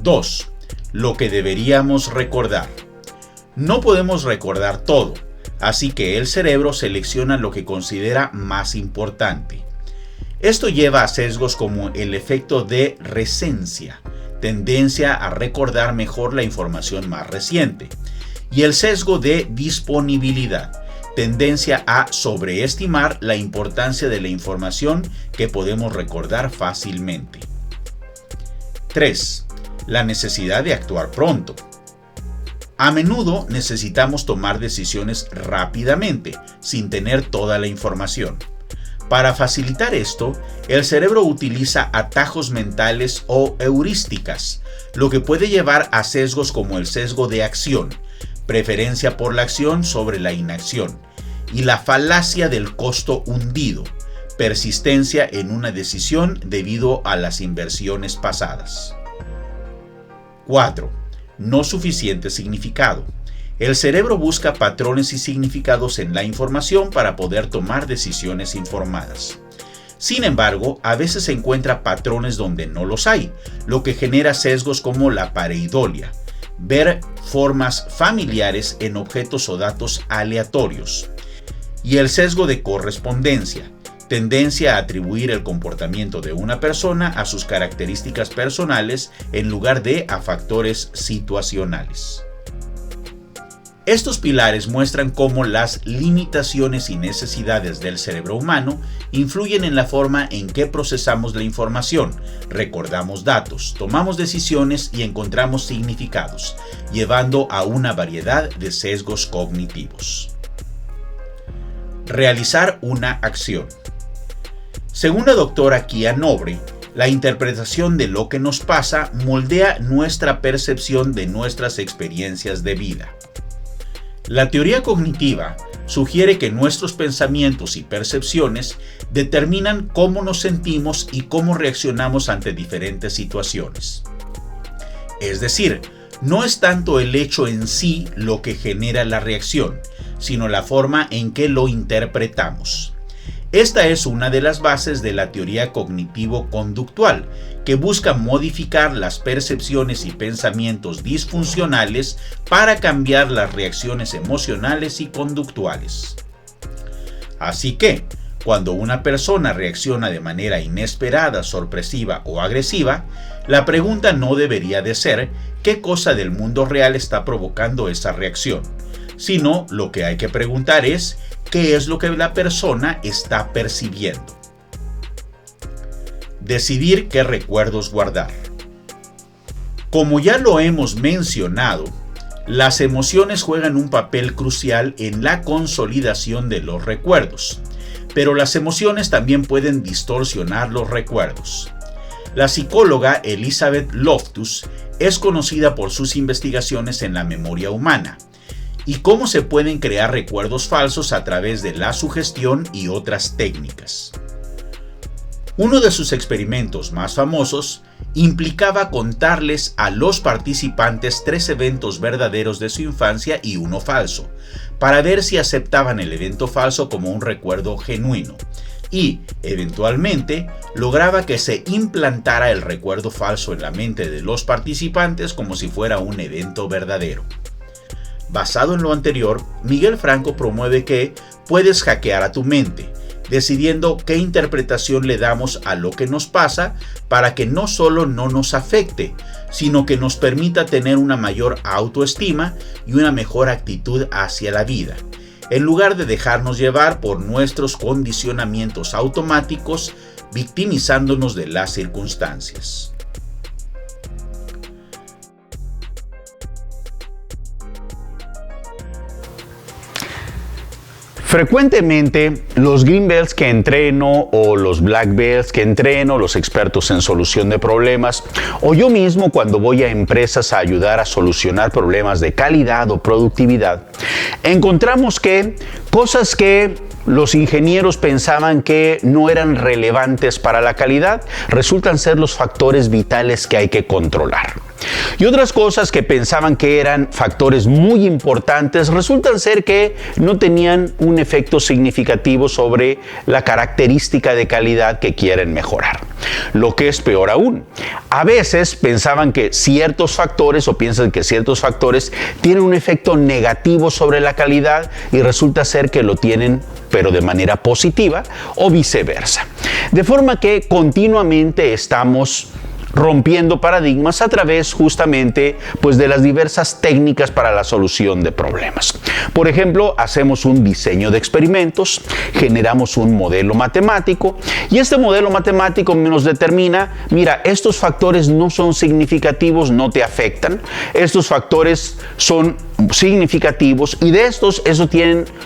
2. Lo que deberíamos recordar. No podemos recordar todo, así que el cerebro selecciona lo que considera más importante. Esto lleva a sesgos como el efecto de recensia, tendencia a recordar mejor la información más reciente, y el sesgo de disponibilidad, tendencia a sobreestimar la importancia de la información que podemos recordar fácilmente. 3. La necesidad de actuar pronto. A menudo necesitamos tomar decisiones rápidamente, sin tener toda la información. Para facilitar esto, el cerebro utiliza atajos mentales o heurísticas, lo que puede llevar a sesgos como el sesgo de acción, preferencia por la acción sobre la inacción, y la falacia del costo hundido, persistencia en una decisión debido a las inversiones pasadas. 4. No suficiente significado. El cerebro busca patrones y significados en la información para poder tomar decisiones informadas. Sin embargo, a veces se encuentra patrones donde no los hay, lo que genera sesgos como la pareidolia, ver formas familiares en objetos o datos aleatorios, y el sesgo de correspondencia, tendencia a atribuir el comportamiento de una persona a sus características personales en lugar de a factores situacionales. Estos pilares muestran cómo las limitaciones y necesidades del cerebro humano influyen en la forma en que procesamos la información, recordamos datos, tomamos decisiones y encontramos significados, llevando a una variedad de sesgos cognitivos. Realizar una acción. Según la doctora Kia Nobre, la interpretación de lo que nos pasa moldea nuestra percepción de nuestras experiencias de vida. La teoría cognitiva sugiere que nuestros pensamientos y percepciones determinan cómo nos sentimos y cómo reaccionamos ante diferentes situaciones. Es decir, no es tanto el hecho en sí lo que genera la reacción, sino la forma en que lo interpretamos. Esta es una de las bases de la teoría cognitivo-conductual, que busca modificar las percepciones y pensamientos disfuncionales para cambiar las reacciones emocionales y conductuales. Así que, cuando una persona reacciona de manera inesperada, sorpresiva o agresiva, la pregunta no debería de ser ¿qué cosa del mundo real está provocando esa reacción?, sino lo que hay que preguntar es ¿qué es lo que la persona está percibiendo? Decidir qué recuerdos guardar. Como ya lo hemos mencionado, las emociones juegan un papel crucial en la consolidación de los recuerdos, pero las emociones también pueden distorsionar los recuerdos. La psicóloga Elizabeth Loftus es conocida por sus investigaciones en la memoria humana y cómo se pueden crear recuerdos falsos a través de la sugestión y otras técnicas. Uno de sus experimentos más famosos implicaba contarles a los participantes 3 eventos verdaderos de su infancia y uno falso, para ver si aceptaban el evento falso como un recuerdo genuino, y, eventualmente, lograba que se implantara el recuerdo falso en la mente de los participantes como si fuera un evento verdadero. Basado en lo anterior, Miguel Franco promueve que puedes hackear a tu mente, decidiendo qué interpretación le damos a lo que nos pasa para que no solo no nos afecte, sino que nos permita tener una mayor autoestima y una mejor actitud hacia la vida, en lugar de dejarnos llevar por nuestros condicionamientos automáticos, victimizándonos de las circunstancias. Frecuentemente los green belts que entreno o los black belts que entreno, los expertos en solución de problemas, o yo mismo cuando voy a empresas a ayudar a solucionar problemas de calidad o productividad, encontramos que cosas que los ingenieros pensaban que no eran relevantes para la calidad resultan ser los factores vitales que hay que controlar. Y otras cosas que pensaban que eran factores muy importantes resultan ser que no tenían un efecto significativo sobre la característica de calidad que quieren mejorar. Lo que es peor aún, a veces pensaban que ciertos factores o piensan que ciertos factores tienen un efecto negativo sobre la calidad y resulta ser que lo tienen pero de manera positiva o viceversa. De forma que continuamente estamos rompiendo paradigmas a través justamente pues de las diversas técnicas para la solución de problemas. Por ejemplo, hacemos un diseño de experimentos, generamos un modelo matemático y este modelo matemático nos determina, mira, estos factores no son significativos, no te afectan, estos factores son significativos y de estos,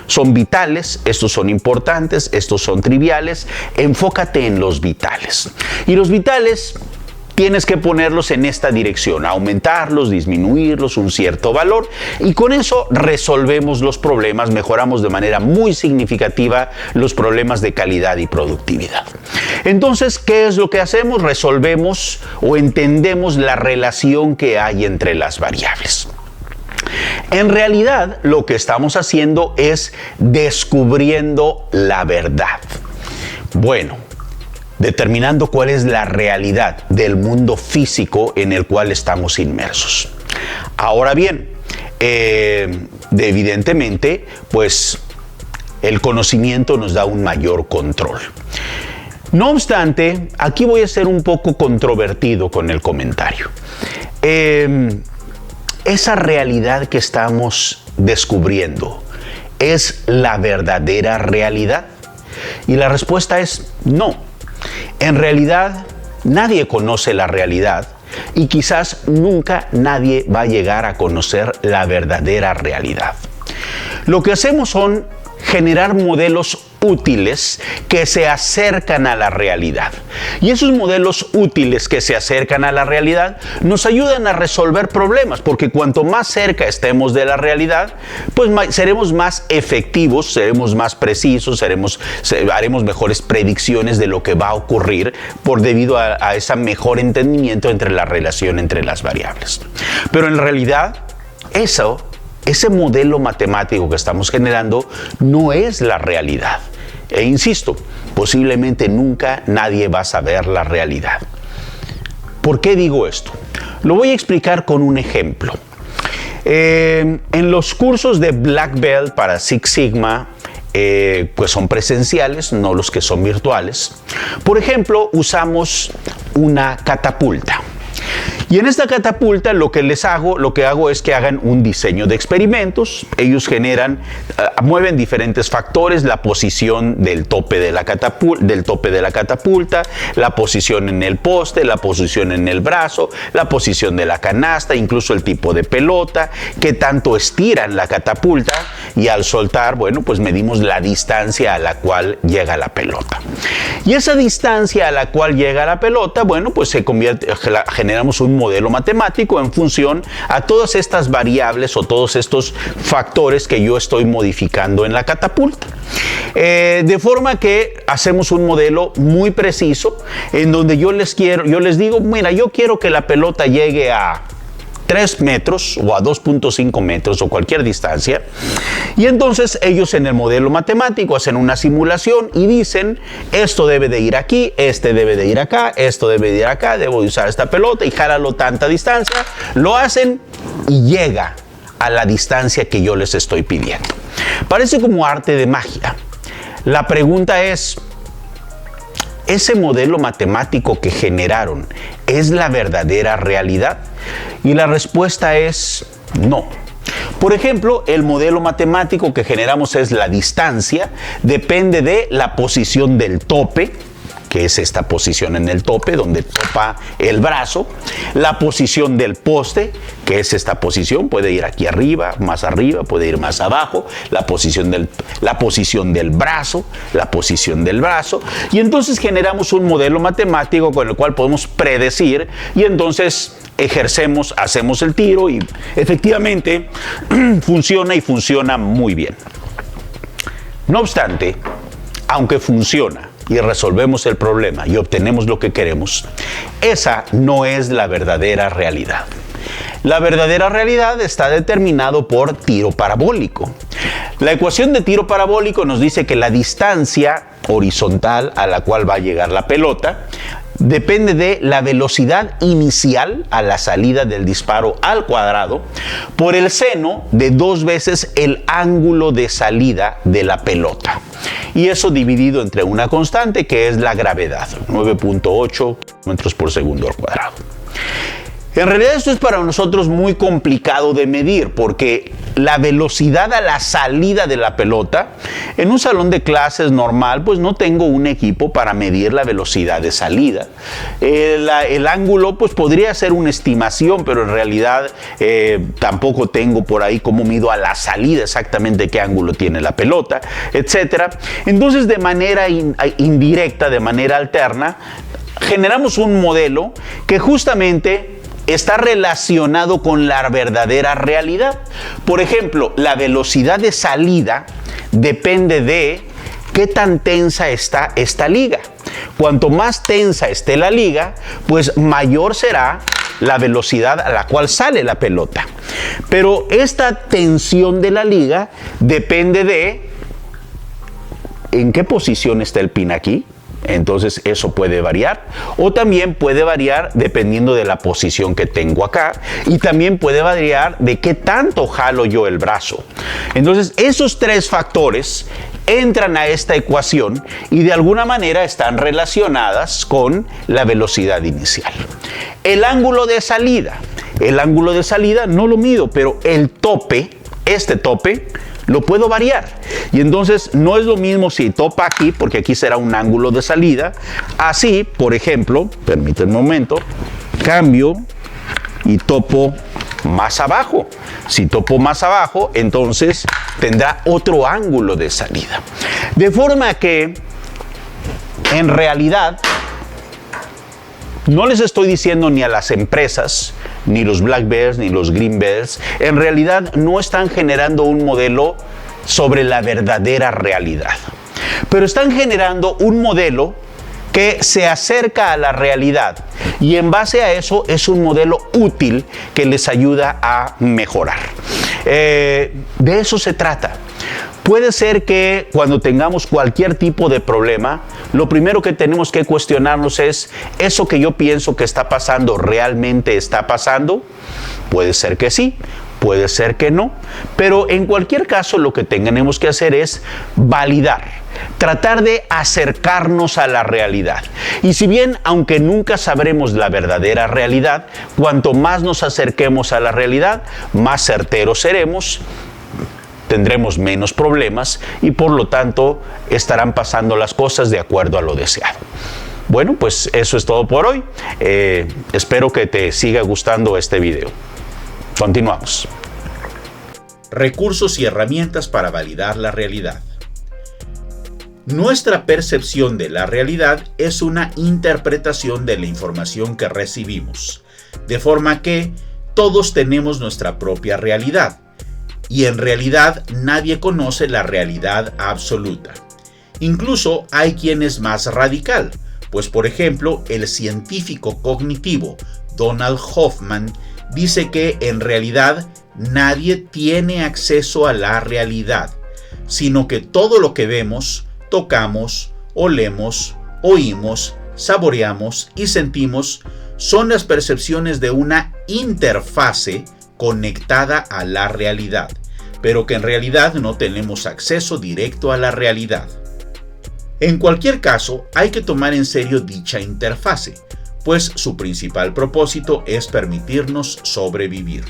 son vitales, estos son importantes, estos son triviales, enfócate en los vitales. Y los vitales tienes que ponerlos en esta dirección, aumentarlos, disminuirlos, un cierto valor, y con eso resolvemos los problemas, mejoramos de manera muy significativa los problemas de calidad y productividad. Entonces, ¿qué es lo que hacemos? Resolvemos o entendemos la relación que hay entre las variables. En realidad, lo que estamos haciendo es descubriendo la verdad. Bueno, determinando cuál es la realidad del mundo físico en el cual estamos inmersos. Ahora bien, evidentemente, pues el conocimiento nos da un mayor control. No obstante, aquí voy a ser un poco controvertido con el comentario. Esa realidad que estamos descubriendo, ¿es la verdadera realidad? Y la respuesta es no. En realidad, nadie conoce la realidad y quizás nunca nadie va a llegar a conocer la verdadera realidad. Lo que hacemos son generar modelos útiles que se acercan a la realidad. Y esos modelos útiles que se acercan a la realidad nos ayudan a resolver problemas, porque cuanto más cerca estemos de la realidad, pues seremos más efectivos, seremos más precisos, haremos mejores predicciones de lo que va a ocurrir debido a ese mejor entendimiento entre la relación entre las variables. Pero en realidad, ese modelo matemático que estamos generando no es la realidad. E insisto, posiblemente nunca nadie va a saber la realidad. ¿Por qué digo esto? Lo voy a explicar con un ejemplo. En los cursos de Black Belt para Six Sigma, pues son presenciales, no los que son virtuales. Por ejemplo, usamos una catapulta. Y en esta catapulta lo que hago es que hagan un diseño de experimentos. Ellos mueven diferentes factores, la posición del tope de la catapulta, la posición en el poste, la posición en el brazo, la posición de la canasta, incluso el tipo de pelota, qué tanto estiran la catapulta y al soltar, bueno, pues medimos la distancia a la cual llega la pelota. Y esa distancia a la cual llega la pelota, bueno, pues generamos un modelo matemático en función a todas estas variables o todos estos factores que yo estoy modificando en la catapulta. De forma que hacemos un modelo muy preciso en donde yo les digo, mira, yo quiero que la pelota llegue a 3 metros o a 2.5 metros o cualquier distancia. Y entonces ellos en el modelo matemático hacen una simulación y dicen, esto debe de ir aquí, este debe de ir acá, esto debe de ir acá, debo de usar esta pelota y jálalo tanta distancia. Lo hacen y llega a la distancia que yo les estoy pidiendo. Parece como arte de magia. La pregunta es, ¿ese modelo matemático que generaron es la verdadera realidad? Y la respuesta es no. Por ejemplo, el modelo matemático que generamos es la distancia, depende de la posición del tope, que es esta posición en el tope, donde topa el brazo, la posición del poste, que es esta posición, puede ir aquí arriba, puede ir más abajo, la posición del brazo, y entonces generamos un modelo matemático con el cual podemos predecir, y entonces hacemos el tiro y efectivamente funciona muy bien. No obstante, aunque funciona y resolvemos el problema y obtenemos lo que queremos, esa no es la verdadera realidad. La verdadera realidad está determinado por tiro parabólico. La ecuación de tiro parabólico nos dice que la distancia horizontal a la cual va a llegar la pelota depende de la velocidad inicial a la salida del disparo al cuadrado por el seno de 2 veces el ángulo de salida de la pelota. Y eso dividido entre una constante que es la gravedad, 9.8 metros por segundo al cuadrado. En realidad esto es para nosotros muy complicado de medir porque la velocidad a la salida de la pelota, en un salón de clases normal, pues no tengo un equipo para medir la velocidad de salida. El ángulo pues podría ser una estimación, pero en realidad tampoco tengo por ahí cómo mido a la salida exactamente qué ángulo tiene la pelota, etc. Entonces de manera indirecta, de manera alterna, generamos un modelo que justamente está relacionado con la verdadera realidad. Por ejemplo, la velocidad de salida depende de qué tan tensa está esta liga. Cuanto más tensa esté la liga, pues mayor será la velocidad a la cual sale la pelota. Pero esta tensión de la liga depende de en qué posición está el pin aquí. Entonces eso puede variar, o también puede variar dependiendo de la posición que tengo acá, y también puede variar de qué tanto jalo yo el brazo. Entonces esos 3 factores entran a esta ecuación y de alguna manera están relacionadas con la velocidad inicial. El ángulo de salida no lo mido, pero el tope, este tope, lo puedo variar. Y entonces no es lo mismo si topa aquí, porque aquí será un ángulo de salida. Así, por ejemplo, permítanme un momento, cambio y topo más abajo. Si topo más abajo, entonces tendrá otro ángulo de salida. De forma que, en realidad, no les estoy diciendo ni a las empresas, ni los Black Bears, ni los Green Bears, en realidad no están generando un modelo sobre la verdadera realidad. Pero están generando un modelo que se acerca a la realidad y en base a eso es un modelo útil que les ayuda a mejorar. De eso se trata. Puede ser que cuando tengamos cualquier tipo de problema, lo primero que tenemos que cuestionarnos es, ¿eso que yo pienso que está pasando realmente está pasando? Puede ser que sí, puede ser que no, pero en cualquier caso lo que tenemos que hacer es validar, tratar de acercarnos a la realidad. Y si bien, aunque nunca sabremos la verdadera realidad, cuanto más nos acerquemos a la realidad, más certeros seremos, tendremos menos problemas y por lo tanto estarán pasando las cosas de acuerdo a lo deseado. Bueno, pues eso es todo por hoy. Espero que te siga gustando este video. Continuamos. Recursos y herramientas para validar la realidad. Nuestra percepción de la realidad es una interpretación de la información que recibimos, de forma que todos tenemos nuestra propia realidad. Y en realidad nadie conoce la realidad absoluta. Incluso hay quien es más radical, pues por ejemplo el científico cognitivo Donald Hoffman dice que en realidad nadie tiene acceso a la realidad, sino que todo lo que vemos, tocamos, olemos, oímos, saboreamos y sentimos son las percepciones de una interfase conectada a la realidad, pero que en realidad no tenemos acceso directo a la realidad. En cualquier caso, hay que tomar en serio dicha interfase, pues su principal propósito es permitirnos sobrevivir.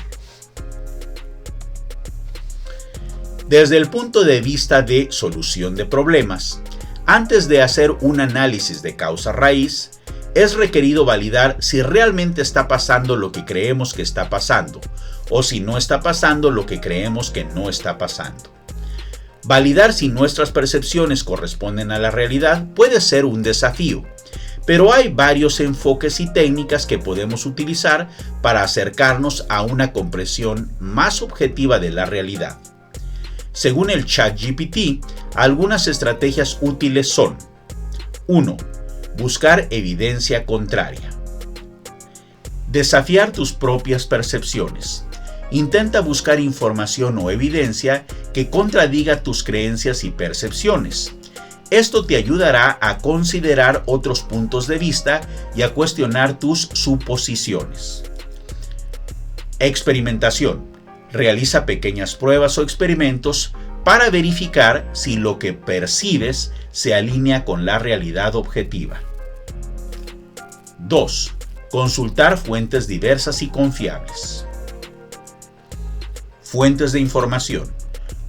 Desde el punto de vista de solución de problemas, Antes de hacer un análisis de causa raíz, es requerido validar si realmente está pasando lo que creemos que está pasando, o si no está pasando lo que creemos que no está pasando. Validar si nuestras percepciones corresponden a la realidad puede ser un desafío, pero hay varios enfoques y técnicas que podemos utilizar para acercarnos a una comprensión más objetiva de la realidad. Según el ChatGPT, algunas estrategias útiles son: 1. Buscar evidencia contraria. Desafiar tus propias percepciones. Intenta buscar información o evidencia que contradiga tus creencias y percepciones. Esto te ayudará a considerar otros puntos de vista y a cuestionar tus suposiciones. Experimentación. Realiza pequeñas pruebas o experimentos para verificar si lo que percibes se alinea con la realidad objetiva. 2. Consultar fuentes diversas y confiables. Fuentes de información.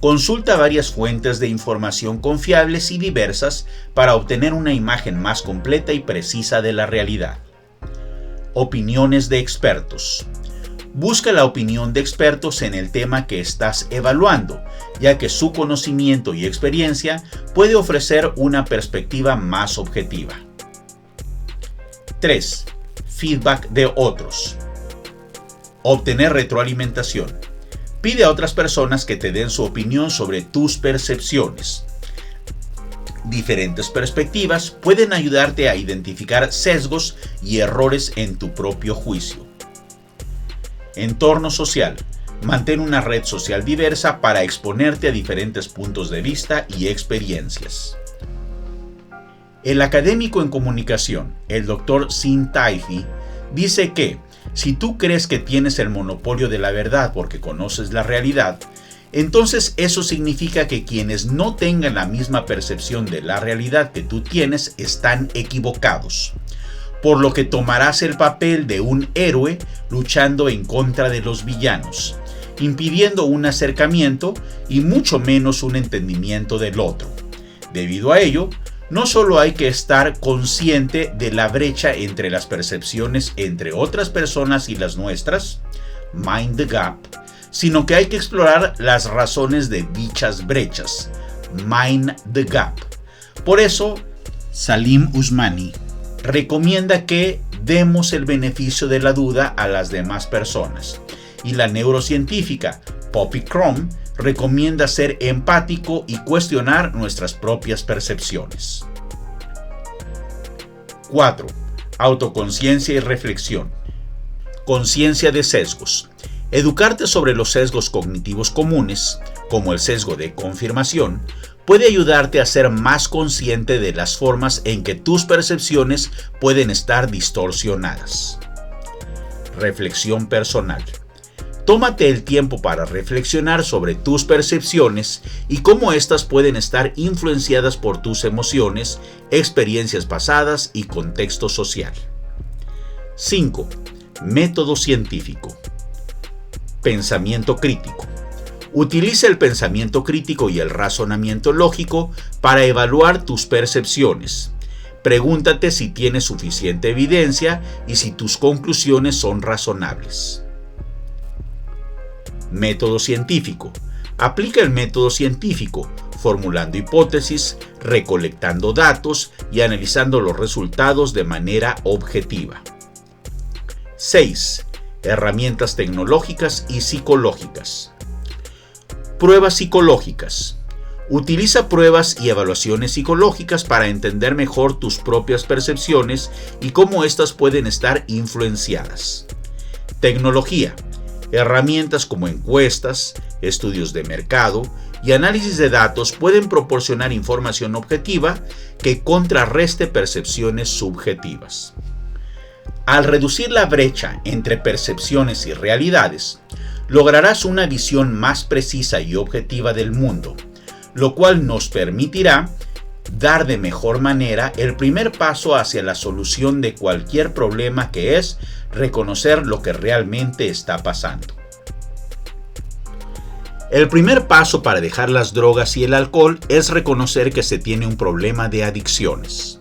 Consulta varias fuentes de información confiables y diversas para obtener una imagen más completa y precisa de la realidad. Opiniones de expertos. Busca la opinión de expertos en el tema que estás evaluando, ya que su conocimiento y experiencia puede ofrecer una perspectiva más objetiva. 3. Feedback de otros. Obtener retroalimentación. Pide a otras personas que te den su opinión sobre tus percepciones. Diferentes perspectivas pueden ayudarte a identificar sesgos y errores en tu propio juicio. Entorno social. Mantén una red social diversa para exponerte a diferentes puntos de vista y experiencias. El académico en comunicación, el Dr. Sim Taifi, dice que si tú crees que tienes el monopolio de la verdad porque conoces la realidad, entonces eso significa que quienes no tengan la misma percepción de la realidad que tú tienes están equivocados, por lo que tomarás el papel de un héroe luchando en contra de los villanos, impidiendo un acercamiento y mucho menos un entendimiento del otro. Debido a ello, no solo hay que estar consciente de la brecha entre las percepciones entre otras personas y las nuestras, mind the gap, sino que hay que explorar las razones de dichas brechas, mind the gap. Por eso, Salim Usmani recomienda que demos el beneficio de la duda a las demás personas, y la neurocientífica Poppy Crom recomienda ser empático y cuestionar nuestras propias percepciones. 4. Autoconciencia y reflexión. Conciencia de sesgos. Educarte sobre los sesgos cognitivos comunes, como el sesgo de confirmación, puede ayudarte a ser más consciente de las formas en que tus percepciones pueden estar distorsionadas. Reflexión personal. Tómate el tiempo para reflexionar sobre tus percepciones y cómo éstas pueden estar influenciadas por tus emociones, experiencias pasadas y contexto social. 5. Método científico. Pensamiento crítico. Utiliza el pensamiento crítico y el razonamiento lógico para evaluar tus percepciones. Pregúntate si tienes suficiente evidencia y si tus conclusiones son razonables. Método científico. Aplica el método científico, formulando hipótesis, recolectando datos y analizando los resultados de manera objetiva. 6. Herramientas tecnológicas y psicológicas. Pruebas psicológicas. Utiliza pruebas y evaluaciones psicológicas para entender mejor tus propias percepciones y cómo éstas pueden estar influenciadas. Tecnología. Herramientas como encuestas, estudios de mercado y análisis de datos pueden proporcionar información objetiva que contrarreste percepciones subjetivas. Al reducir la brecha entre percepciones y realidades, lograrás una visión más precisa y objetiva del mundo, lo cual nos permitirá dar de mejor manera el primer paso hacia la solución de cualquier problema, que es reconocer lo que realmente está pasando. El primer paso para dejar las drogas y el alcohol es reconocer que se tiene un problema de adicciones.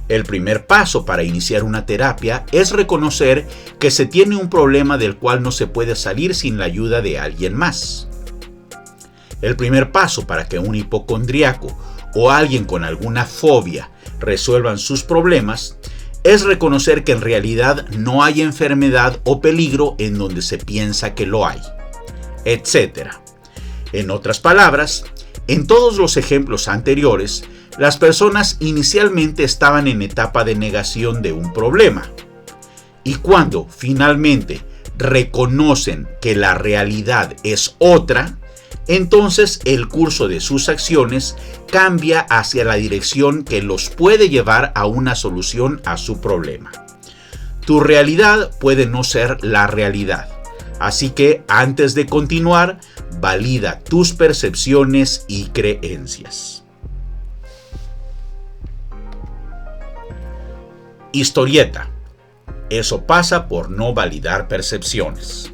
El primer paso para iniciar una terapia es reconocer que se tiene un problema del cual no se puede salir sin la ayuda de alguien más. El primer paso para que un hipocondríaco o alguien con alguna fobia resuelvan sus problemas es reconocer que en realidad no hay enfermedad o peligro en donde se piensa que lo hay, etc. En otras palabras, en todos los ejemplos anteriores, las personas inicialmente estaban en etapa de negación de un problema. Y cuando finalmente reconocen que la realidad es otra, entonces el curso de sus acciones cambia hacia la dirección que los puede llevar a una solución a su problema. Tu realidad puede no ser la realidad, así que antes de continuar, valida tus percepciones y creencias. Historieta. Eso pasa por no validar percepciones.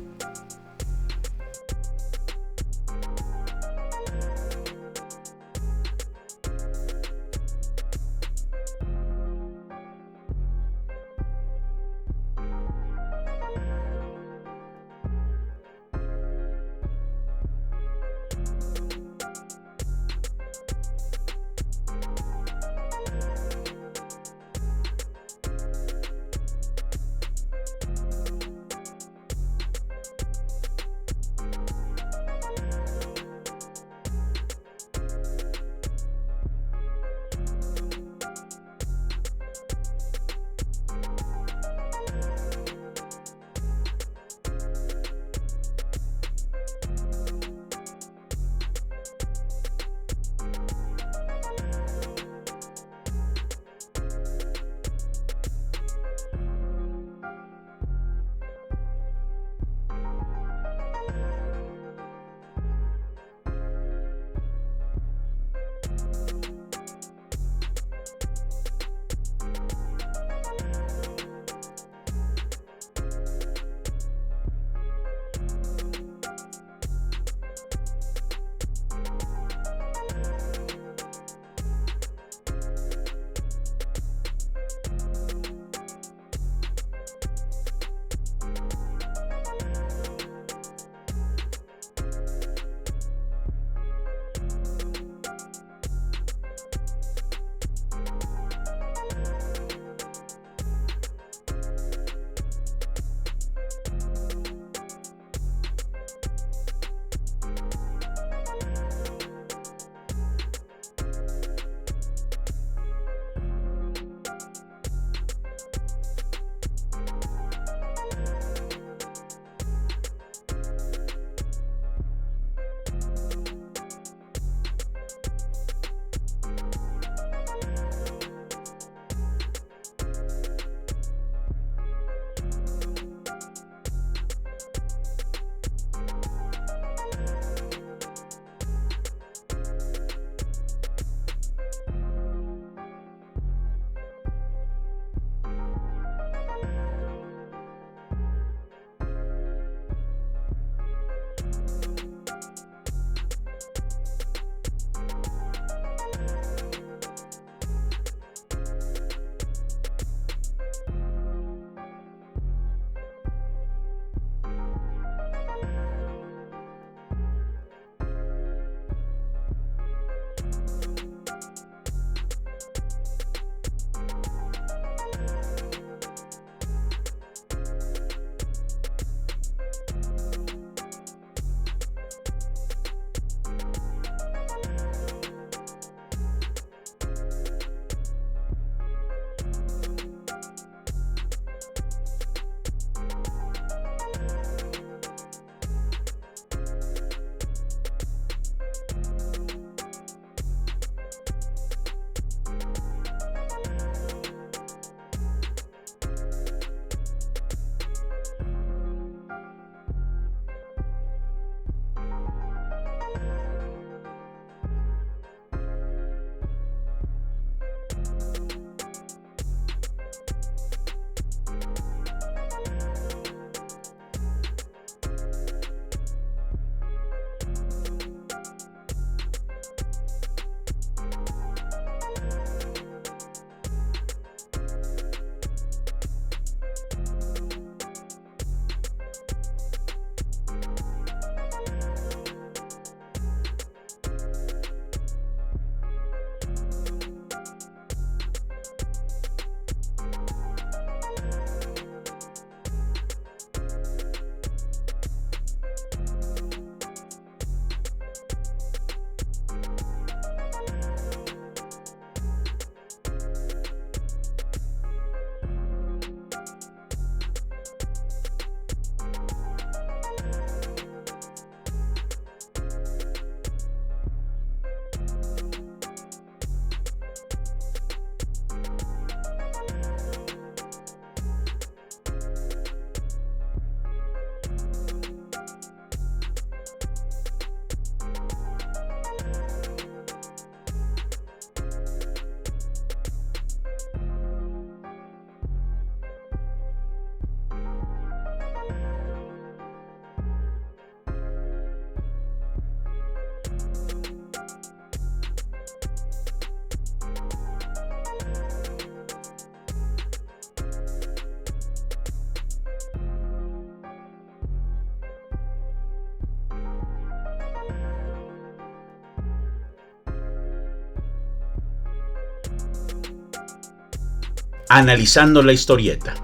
Analizando la historieta.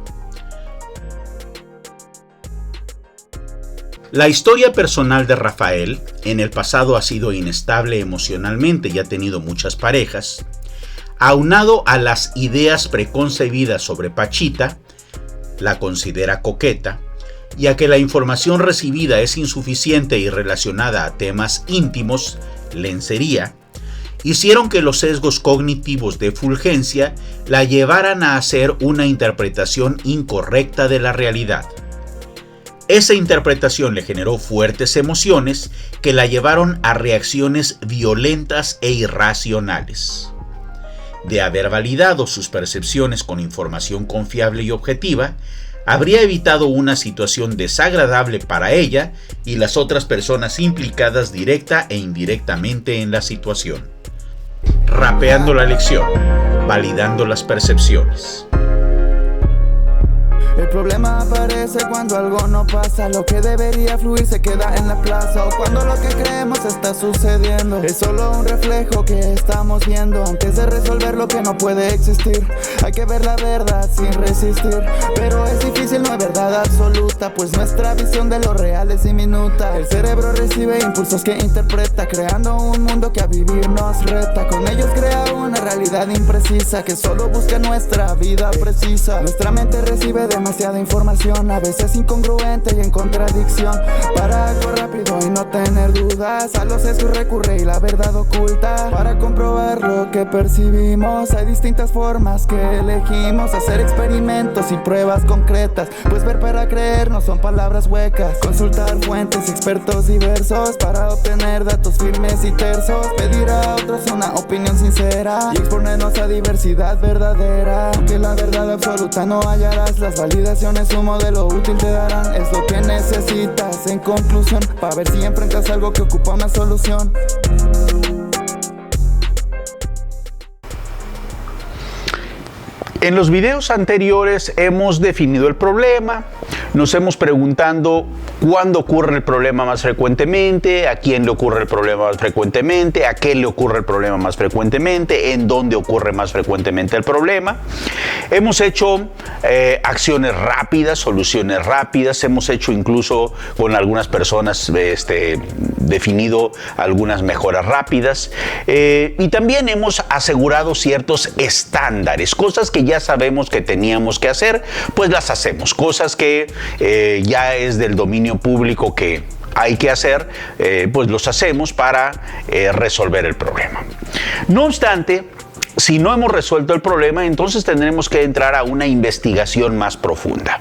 La historia personal de Rafael en el pasado ha sido inestable emocionalmente y ha tenido muchas parejas. Aunado a las ideas preconcebidas sobre Pachita, la considera coqueta, y a que la información recibida es insuficiente y relacionada a temas íntimos, lencería, hicieron que los sesgos cognitivos de Fulgencia la llevaran a hacer una interpretación incorrecta de la realidad. Esa interpretación le generó fuertes emociones que la llevaron a reacciones violentas e irracionales. De haber validado sus percepciones con información confiable y objetiva, habría evitado una situación desagradable para ella y las otras personas implicadas directa e indirectamente en la situación. Rapeando la lección, validando las percepciones. El problema aparece cuando algo no pasa. Lo que debería fluir se queda en la plaza. O cuando lo que creemos está sucediendo. Es solo un reflejo que estamos viendo. Antes de resolver lo que no puede existir, hay que ver la verdad sin resistir. Pero es difícil, no hay verdad absoluta, pues nuestra visión de lo real es diminuta. El cerebro recibe impulsos que interpreta, creando un mundo que a vivir nos reta. Con ellos crea una realidad imprecisa que solo busca nuestra vida precisa. Nuestra mente recibe demasiada información, a veces incongruente y en contradicción. Para actuar rápido y no tener dudas, a los sesgos recurre y la verdad oculta. Para comprobar lo que percibimos, hay distintas formas que elegimos. Hacer experimentos y pruebas concretas, pues ver para creer no son palabras huecas. Consultar fuentes y expertos diversos para obtener datos firmes y tersos. Pedir a otros una opinión sincera y exponernos a diversidad verdadera. Aunque la verdad absoluta no hallarás, las validaciones un modelo útil te darán. Es lo que necesitas en conclusión, para ver si enfrentas algo que ocupa una solución. En los videos anteriores hemos definido el problema, nos hemos preguntado cuándo ocurre el problema más frecuentemente, a quién le ocurre el problema más frecuentemente, a qué le ocurre el problema más frecuentemente, en dónde ocurre más frecuentemente el problema. Hemos hecho acciones rápidas, soluciones rápidas, hemos hecho incluso con algunas personas definido algunas mejoras rápidas y también hemos asegurado ciertos estándares, cosas que ya sabemos que teníamos que hacer, pues las hacemos, cosas que ya es del dominio público que hay que hacer, pues los hacemos para resolver el problema. No obstante, si no hemos resuelto el problema, entonces tendremos que entrar a una investigación más profunda.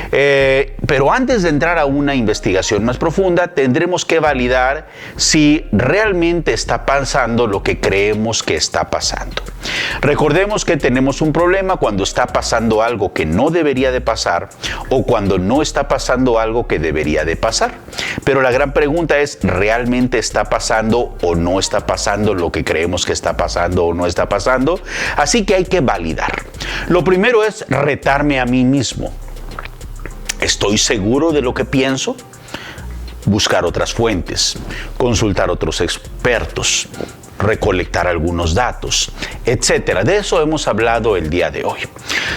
Pero antes de entrar a una investigación más profunda, tendremos que validar si realmente está pasando lo que creemos que está pasando. Recordemos que tenemos un problema cuando está pasando algo que no debería de pasar o cuando no está pasando algo que debería de pasar. Pero la gran pregunta es, ¿realmente está pasando o no está pasando lo que creemos que está pasando o no está pasando? Así que hay que validar. Lo primero es retarme a mí mismo. ¿Estoy seguro de lo que pienso? Buscar otras fuentes, consultar otros expertos, recolectar algunos datos, etcétera. De eso hemos hablado el día de hoy.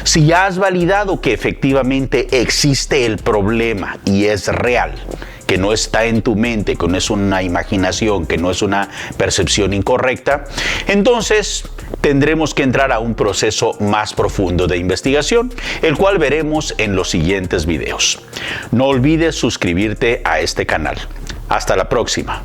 Si ya has validado que efectivamente existe el problema y es real, que no está en tu mente, que no es una imaginación, que no es una percepción incorrecta, entonces tendremos que entrar a un proceso más profundo de investigación, el cual veremos en los siguientes videos. No olvides suscribirte a este canal. Hasta la próxima.